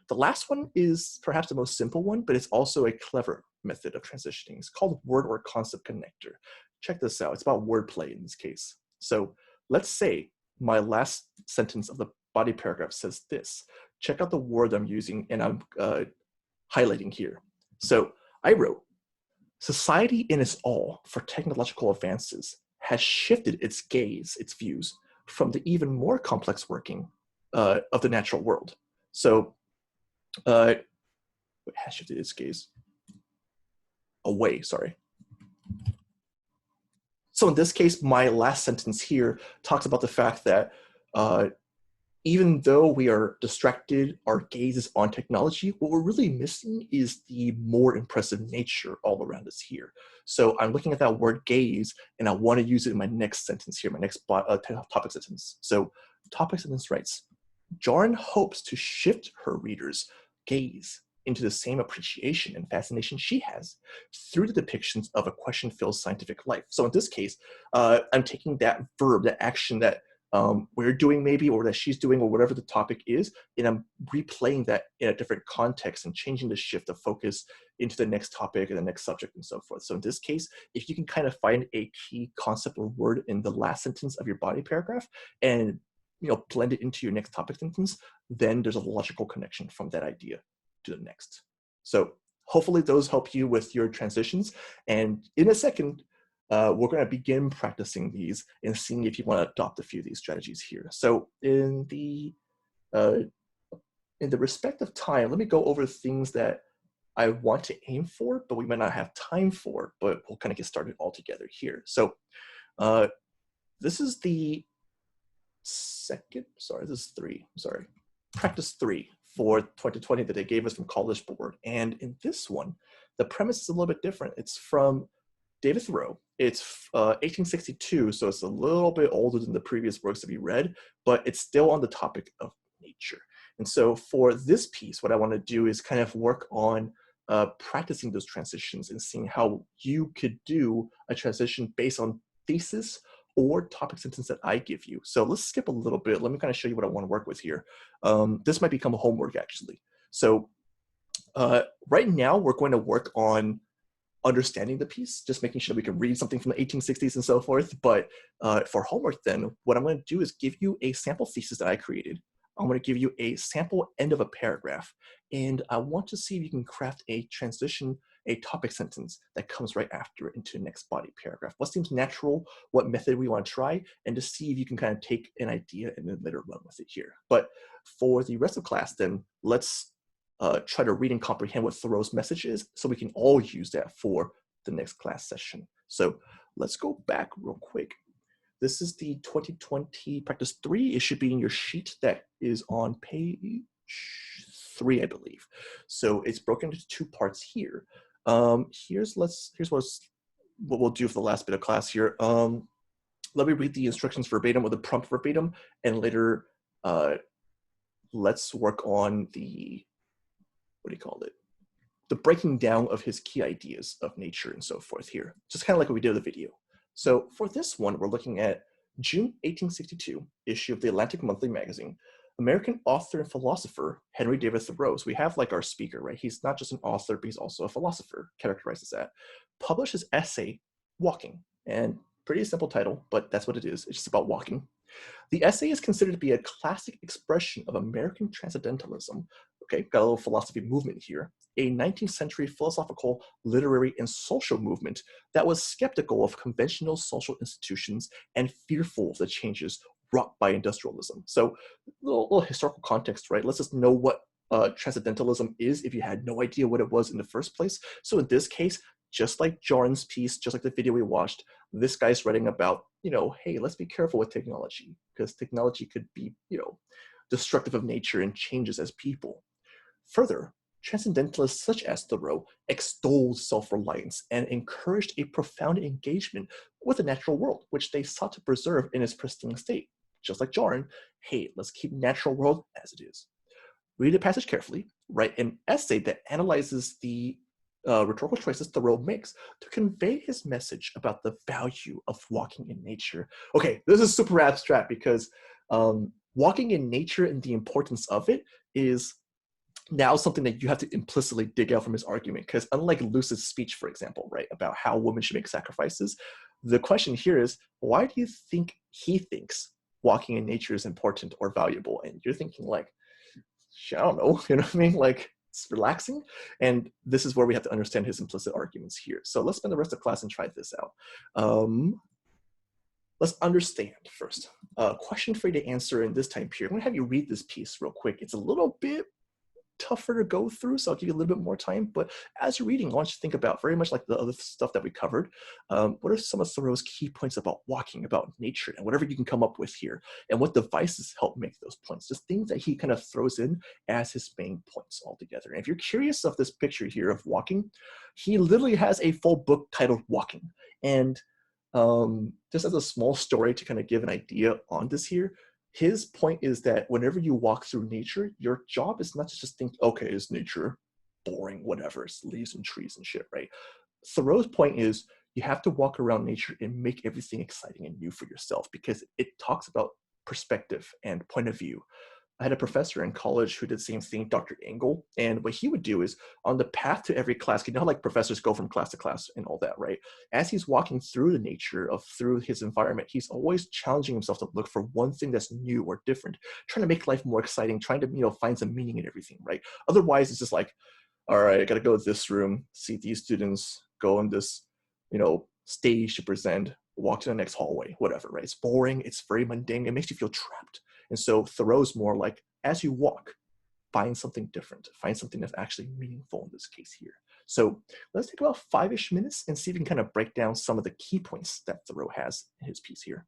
The last one is perhaps the most simple one, but it's also a clever method of transitioning. It's called word or concept connector. Check this out. It's about wordplay in this case. So let's say my last sentence of the body paragraph says this. Check out the word I'm using and I'm highlighting here. So I wrote, society in its awe for technological advances has shifted its gaze, its views, from the even more complex working of the natural world. So it has shifted its gaze away, sorry. So in this case, my last sentence here talks about the fact that uh, even though we are distracted, our gaze is on technology, what we're really missing is the more impressive nature all around us here. So I'm looking at that word gaze, and I want to use it in my next sentence here, my next topic sentence. So topic sentence writes, Jahren hopes to shift her readers' gaze into the same appreciation and fascination she has through the depictions of a question-filled scientific life. So in this case, I'm taking that verb, that action that we're doing maybe, or that she's doing, or whatever the topic is, and I'm replaying that in a different context and changing the shift of focus into the next topic and the next subject and so forth. So in this case, if you can kind of find a key concept or word in the last sentence of your body paragraph and blend it into your next topic sentence, then there's a logical connection from that idea to the next. So hopefully those help you with your transitions. And in a second, we're going to begin practicing these and seeing if you want to adopt a few of these strategies here. So in the respect of time, let me go over things that I want to aim for, but we might not have time for, but we'll kind of get started all together here. So this is the practice 3 for 2020 that they gave us from College Board. And in this one, the premise is a little bit different. It's from David Thoreau. It's 1862, so it's a little bit older than the previous works that we read, but it's still on the topic of nature. And so for this piece, what I want to do is kind of work on practicing those transitions and seeing how you could do a transition based on thesis or topic sentence that I give you. So let's skip a little bit. Let me kind of show you what I want to work with here. This might become a homework, actually. So right now, we're going to work on understanding the piece, just making sure we can read something from the 1860s and so forth. But for homework then, what I'm going to do is give you a sample thesis that I created. I'm going to give you a sample end of a paragraph. And I want to see if you can craft a transition, a topic sentence that comes right after it into the next body paragraph. What seems natural, what method we want to try, and to see if you can kind of take an idea and then later run with it here. But for the rest of class then, let's try to read and comprehend what Thoreau's message is so we can all use that for the next class session. So let's go back real quick. This is the 2020 practice 3. It should be in your sheet that is on page 3, I believe. So it's broken into 2 parts here. Here's what we'll do for the last bit of class here. Let me read the instructions verbatim or the prompt verbatim, and later let's work on the the breaking down of his key ideas of nature and so forth here, just kind of like what we did with the video. So for this one, we're looking at June 1862 issue of the Atlantic Monthly magazine. American author and philosopher Henry David Thoreau. So we have like our speaker, right? He's not just an author, but he's also a philosopher, characterizes that. Published his essay, Walking, and pretty simple title, but that's what it is. It's just about walking. The essay is considered to be a classic expression of American transcendentalism. Okay, got a little philosophy movement here. A 19th century philosophical, literary, and social movement that was skeptical of conventional social institutions and fearful of the changes wrought by industrialism. So, little historical context, right? Let's just know what transcendentalism is if you had no idea what it was in the first place. So in this case, just like Jaren's piece, just like the video we watched, this guy's writing about, hey, let's be careful with technology because technology could be, destructive of nature and changes as people. Further, transcendentalists such as Thoreau extolled self-reliance and encouraged a profound engagement with the natural world, which they sought to preserve in its pristine state. Just like Jahren, hey, let's keep natural world as it is. Read the passage carefully, write an essay that analyzes the rhetorical choices Thoreau makes to convey his message about the value of walking in nature. Okay, this is super abstract because walking in nature and the importance of it is now something that you have to implicitly dig out from his argument, because unlike Luce's speech, for example, right, about how women should make sacrifices, the question here is, why do you think he thinks walking in nature is important or valuable? And you're thinking like, I don't know, you know what I mean? Like, it's relaxing. And this is where we have to understand his implicit arguments here. So let's spend the rest of class and try this out. Let's understand first. Question for you to answer in this time period. I'm gonna have you read this piece real quick. It's a little bit tougher to go through, so I'll give you a little bit more time. But as you're reading, I want you to think about, very much like the other stuff that we covered, what are some of Thoreau's key points about walking, about nature, and whatever you can come up with here, and what devices help make those points, just things that he kind of throws in as his main points altogether. And if you're curious of this picture here of walking, he literally has a full book titled Walking. And just as a small story to kind of give an idea on this here, his point is that whenever you walk through nature, your job is not to just think, okay, is nature boring, whatever, it's leaves and trees and shit, right? Thoreau's point is you have to walk around nature and make everything exciting and new for yourself, because it talks about perspective and point of view. I had a professor in college who did the same thing, Dr. Engel. And what he would do is on the path to every class, you know how like professors go from class to class and all that, right? As he's walking through the nature of through his environment, he's always challenging himself to look for one thing that's new or different, trying to make life more exciting, trying to, find some meaning in everything, right? Otherwise, it's just like, all right, I got to go to this room, see these students go on this, stage to present, walk to the next hallway, whatever, right? It's boring. It's very mundane. It makes you feel trapped. And so Thoreau's more like, as you walk, find something different, find something that's actually meaningful in this case here. So let's take about 5-ish minutes and see if we can kind of break down some of the key points that Thoreau has in his piece here.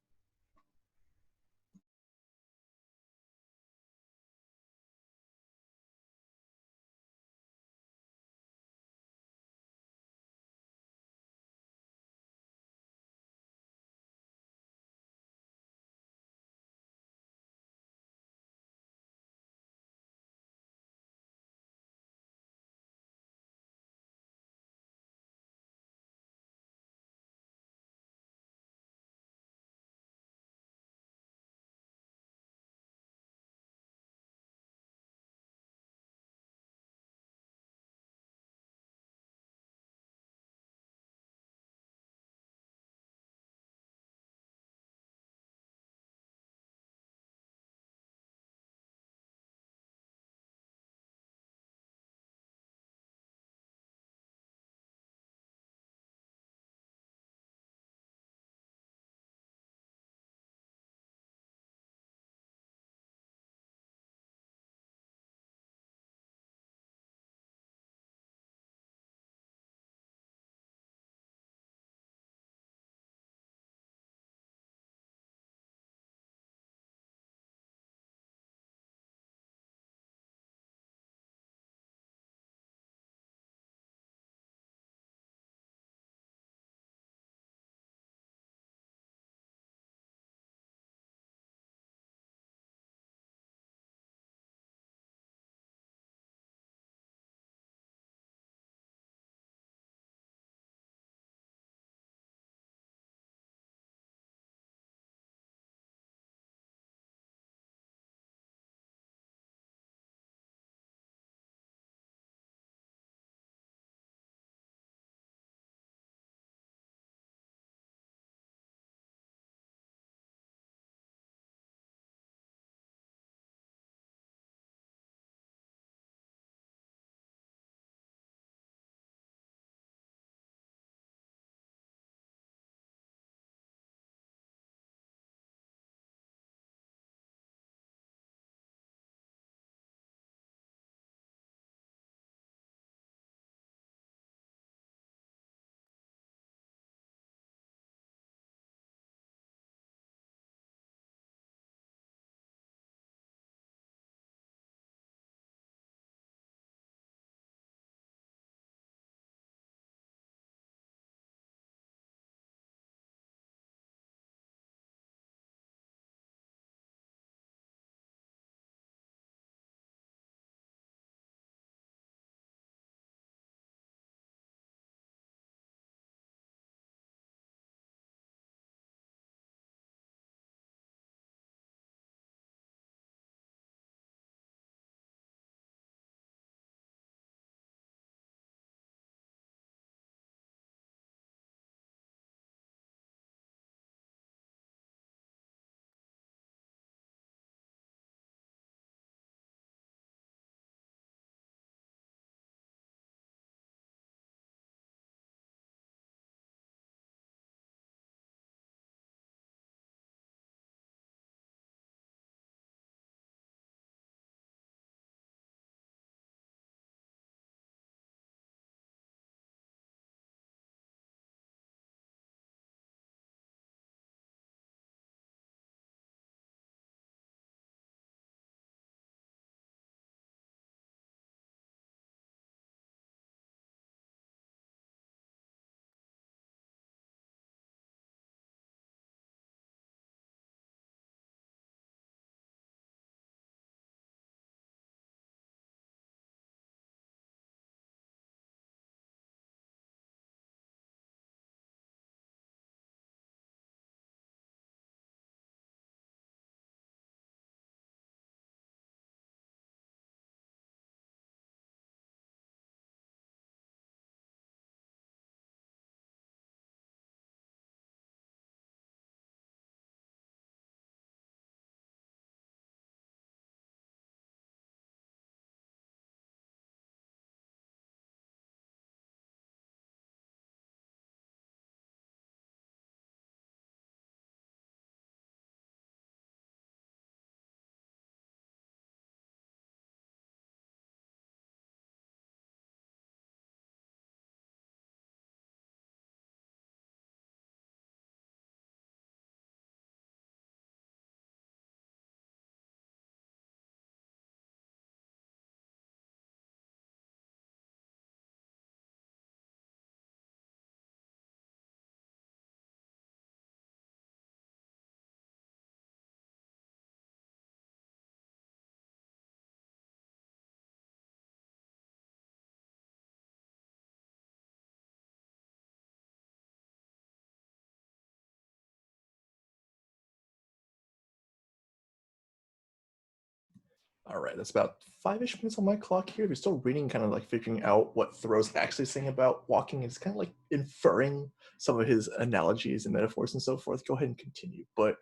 All right, that's about 5-ish minutes on my clock here. If you're still reading, kind of like figuring out what Thoreau's actually saying about walking, it's kind of like inferring some of his analogies and metaphors and so forth. Go ahead and continue. But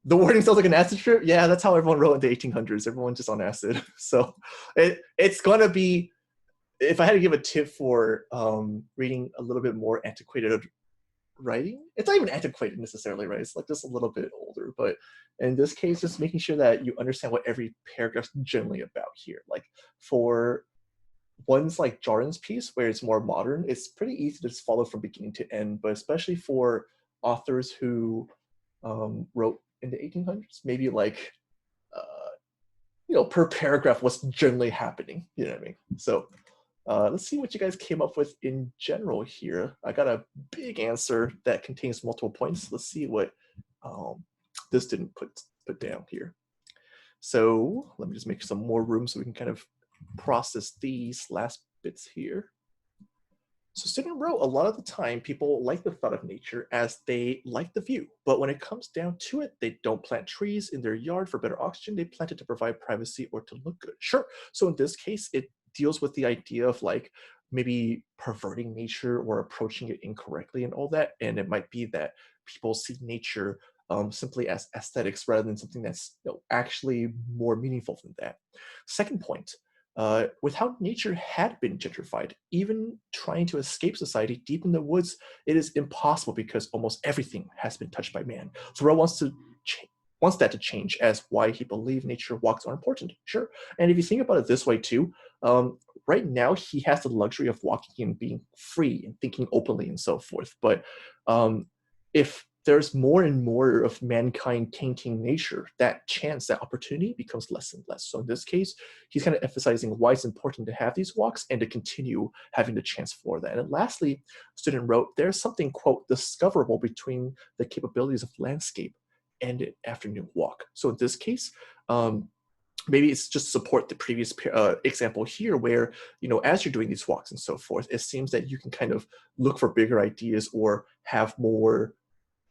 the wording sounds like an acid trip. Yeah, that's how everyone wrote in the 1800s. Everyone's just on acid. So it's going to be, if I had to give a tip for reading a little bit more antiquated writing, it's not even antiquated necessarily, right? It's like just a little bit older, but in this case, just making sure that you understand what every paragraph's generally about here. Like for ones like Jaren's piece, where it's more modern, it's pretty easy to just follow from beginning to end, but especially for authors who wrote in the 1800s, maybe like, per paragraph what's generally happening, you know what I mean? So let's see what you guys came up with in general here. I got a big answer that contains multiple points. Let's see what this didn't put down here. So let me just make some more room so we can kind of process these last bits here. So student wrote, a lot of the time people like the thought of nature as they like the view, but when it comes down to it, they don't plant trees in their yard for better oxygen, they plant it to provide privacy or to look good. Sure. So in this case, it deals with the idea of like maybe perverting nature or approaching it incorrectly and all that. And it might be that people see nature simply as aesthetics rather than something that's actually more meaningful than that. Second point, with how nature had been gentrified, even trying to escape society deep in the woods, it is impossible because almost everything has been touched by man. Thoreau wants that to change, as why he believed nature walks are important. Sure, and if you think about it this way too, right now he has the luxury of walking and being free and thinking openly and so forth. But if there's more and more of mankind tainting nature, that chance, that opportunity becomes less and less. So in this case, he's kind of emphasizing why it's important to have these walks and to continue having the chance for that. And lastly, student wrote, there's something, quote, discoverable between the capabilities of landscape and an afternoon walk. So in this case, maybe it's just support the previous example here where, as you're doing these walks and so forth, it seems that you can kind of look for bigger ideas or have more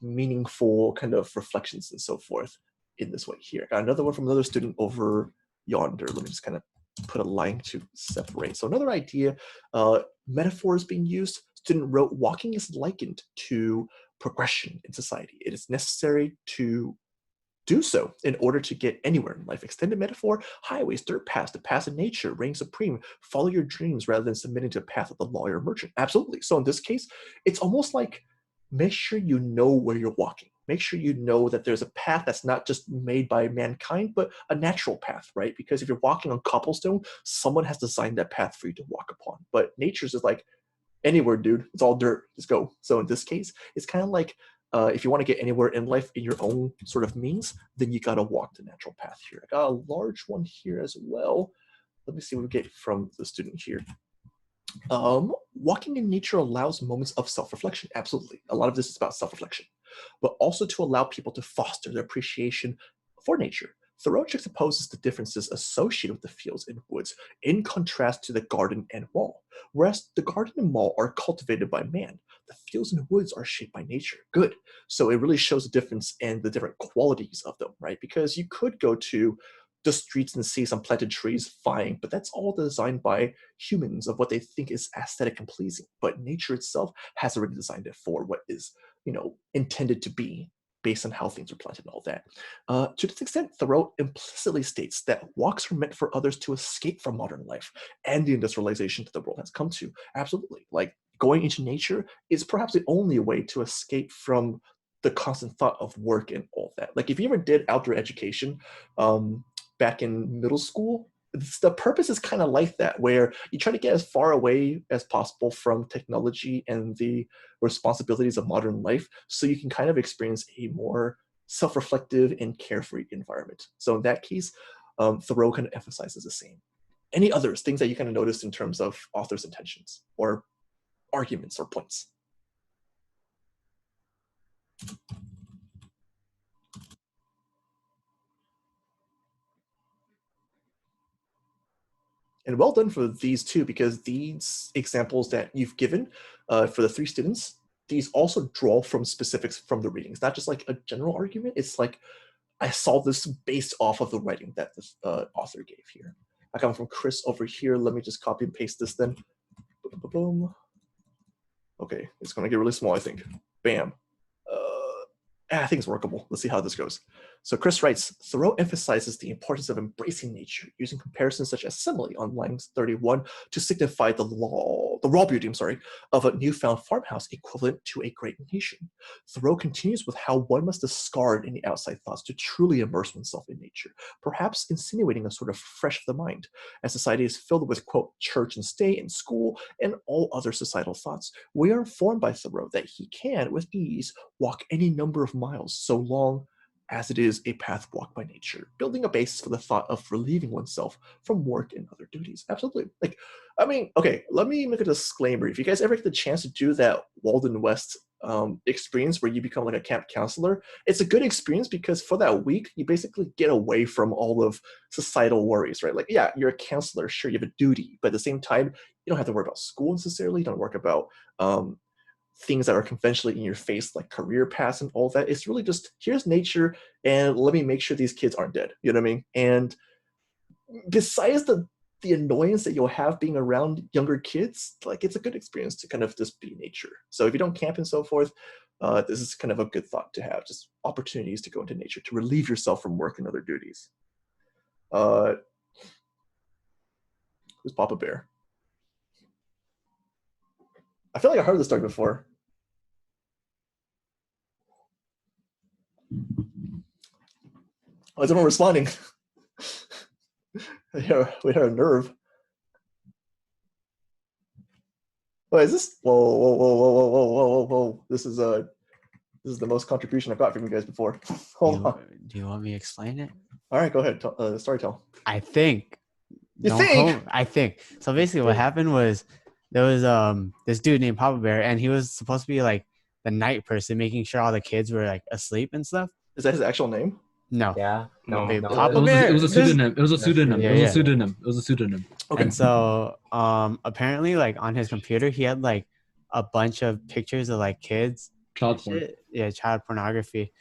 meaningful kind of reflections and so forth in this way here. Got another one from another student over yonder. Let me just kind of put a line to separate. So another idea, metaphors being used. Student wrote, walking is likened to progression in society. It is necessary to do so in order to get anywhere in life. Extended metaphor, highways, dirt paths, the paths of nature reign supreme. Follow your dreams rather than submitting to the path of the lawyer merchant. Absolutely. So in this case, it's almost like make sure you know where you're walking. Make sure you know that there's a path that's not just made by mankind, but a natural path, right? Because if you're walking on cobblestone, someone has designed that path for you to walk upon. But nature's is like, anywhere, dude. It's all dirt. Just go. So in this case, it's kind of like if you want to get anywhere in life in your own sort of means, then you got to walk the natural path here. I got a large one here as well. Let me see what we get from the student here. Walking in nature allows moments of self-reflection. Absolutely. A lot of this is about self-reflection, but also to allow people to foster their appreciation for nature. Thoreau juxtaposes the differences associated with the fields and woods in contrast to the garden and mall. Whereas the garden and mall are cultivated by man, the fields and woods are shaped by nature. Good. So it really shows the difference and the different qualities of them, right? Because you could go to the streets and see some planted trees, fine, but that's all designed by humans of what they think is aesthetic and pleasing. But nature itself has already designed it for what is, intended to be based on how things are planted and all that. To this extent, Thoreau implicitly states that walks are meant for others to escape from modern life and the industrialization that the world has come to. Absolutely. Like going into nature is perhaps the only way to escape from the constant thought of work and all that. Like if you ever did outdoor education, back in middle school, the purpose is kind of like that, where you try to get as far away as possible from technology and the responsibilities of modern life so you can kind of experience a more self-reflective and carefree environment. So in that case, Thoreau kind of emphasizes the same. Any others, things that you kind of noticed in terms of author's intentions or arguments or points? And well done for these two, because these examples that you've given for the three students, these also draw from specifics from the readings, not just like a general argument. It's like I saw this based off of the writing that the author gave here. I come from Chris over here. Let me just copy and paste this then. Boom. Okay, it's going to get really small, I think. Bam. I think it's workable. Let's see how this goes. So Chris writes, Thoreau emphasizes the importance of embracing nature, using comparisons such as simile on lines 31 to signify the raw beauty, of a newfound farmhouse equivalent to a great nation. Thoreau continues with how one must discard any outside thoughts to truly immerse oneself in nature, perhaps insinuating a sort of fresh of the mind, as society is filled with, quote, church and state and school and all other societal thoughts. We are informed by Thoreau that he can, with ease, walk any number of miles so long as it is a path walked by nature, building a basis for the thought of relieving oneself from work and other duties. Absolutely. Okay, let me make a disclaimer. If you guys ever get the chance to do that Walden West experience where you become like a camp counselor, it's a good experience because for that week, you basically get away from all of societal worries, right? Like, yeah, you're a counselor, sure, you have a duty, but at the same time, you don't have to worry about school necessarily. You don't worry about things that are conventionally in your face, like career paths and all that. It's really just, here's nature, and let me make sure these kids aren't dead. You know what I mean? And besides the annoyance that you'll have being around younger kids, like it's a good experience to kind of just be nature. So if you don't camp and so forth, this is kind of a good thought to have, just opportunities to go into nature, to relieve yourself from work and other duties. Who's Papa Bear? I feel like I heard this story before. Oh, is everyone responding? We heard a nerve. What is this? Whoa. This is the most contribution I've got from you guys before. Hold on. Do you want me to explain it? All right, go ahead. Story tell. I think. I think. So basically what happened was there was this dude named Papa Bear, and he was supposed to be like the night person, making sure all the kids were like asleep and stuff. Is that his actual name? No. Yeah. No. Papa Bear. It was a pseudonym. It was a pseudonym. Yeah, It was yeah. a pseudonym. It was a pseudonym. Okay. And so apparently like on his computer he had like a bunch of pictures of like kids. Child porn. Yeah, child pornography.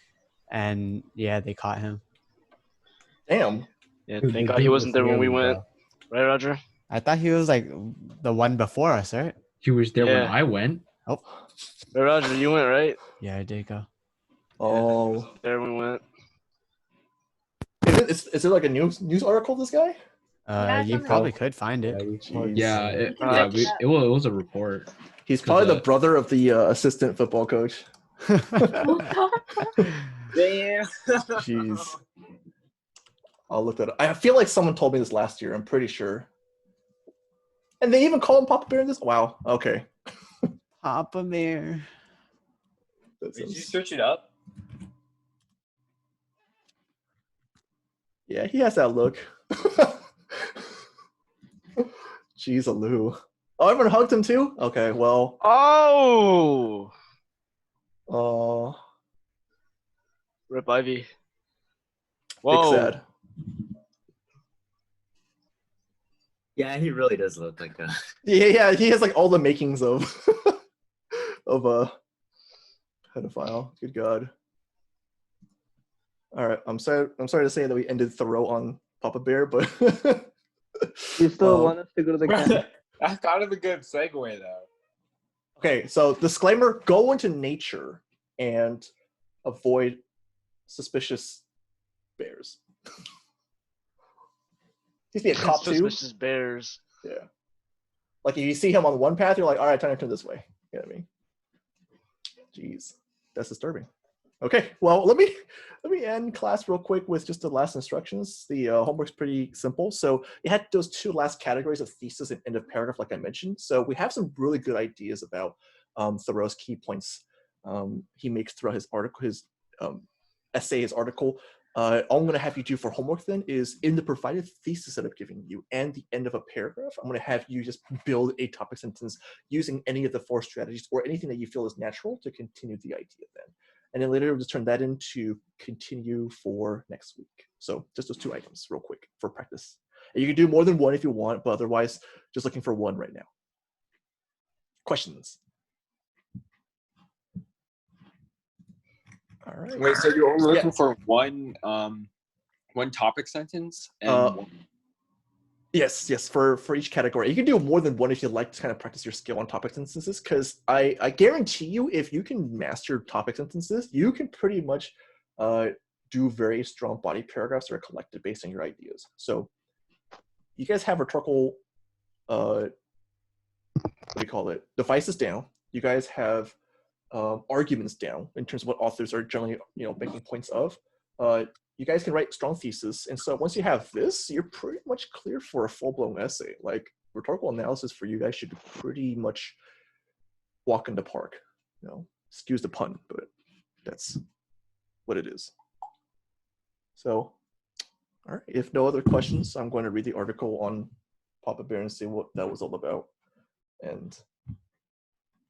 And yeah, they caught him. Damn. Yeah, thank God he wasn't there when we went. Right, Roger? I thought he was like the one before us, right? He was there when Yeah. I went. Oh. Right, Roger, you went, right? Yeah, I did go. Oh. There we went. Is it like a news article, this guy? You probably could find it. Yeah, it was a report. He's probably the brother of the assistant football coach. Damn. Jeez. I'll look that up. I feel like someone told me this last year. I'm pretty sure. And they even call him Papa Bear in this? Wow. Okay. Papa Bear. Did you search it up? Yeah, he has that look. Jeez, Aloo. Oh, everyone hugged him too? Okay, well. Oh! Rip Ivy. Whoa. Big sad. Yeah, he really does look like a. Yeah, he has like all the makings of of a pedophile. Good God. All right, I'm sorry to say that we ended Thoreau on Papa Bear, but You still want us to go to the camp? That's kind of a good segue, though. Okay, so disclaimer: go into nature and avoid suspicious bears. He's be a cop too. Suspicious bears. Yeah. Like if you see him on one path, you're like, all right, time to turn this way. You know what I mean? Jeez, that's disturbing. Okay, well, let me end class real quick with just the last instructions. The homework's pretty simple. So you had those two last categories of thesis and end of paragraph, like I mentioned. So we have some really good ideas about Thoreau's key points he makes throughout his article, his essay, his article. All I'm going to have you do for homework then is in the provided thesis that I've given you and the end of a paragraph, I'm going to have you just build a topic sentence using any of the 4 strategies or anything that you feel is natural to continue the idea then. And then later we'll just turn that into continue for next week. So just those 2 items real quick for practice. And you can do more than one if you want, but otherwise just looking for one right now. Questions? All right. Wait, so you're only looking for one topic sentence and one. Yes. For each category, you can do more than one if you like to kind of practice your skill on topic sentences. Because I guarantee you, if you can master topic sentences, you can pretty much do very strong body paragraphs that are collected based on your ideas. So you guys have rhetorical, what do you call it? Devices down. You guys have arguments down in terms of what authors are generally, making points of. You guys can write strong theses, and so once you have this, you're pretty much clear for a full-blown essay. Like rhetorical analysis for you guys should pretty much walk in the park. Excuse the pun, but that's what it is. So, all right. If no other questions, I'm going to read the article on Papa Bear and see what that was all about, and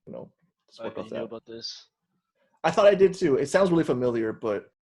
just work off that. About this. I thought I did too. It sounds really familiar, but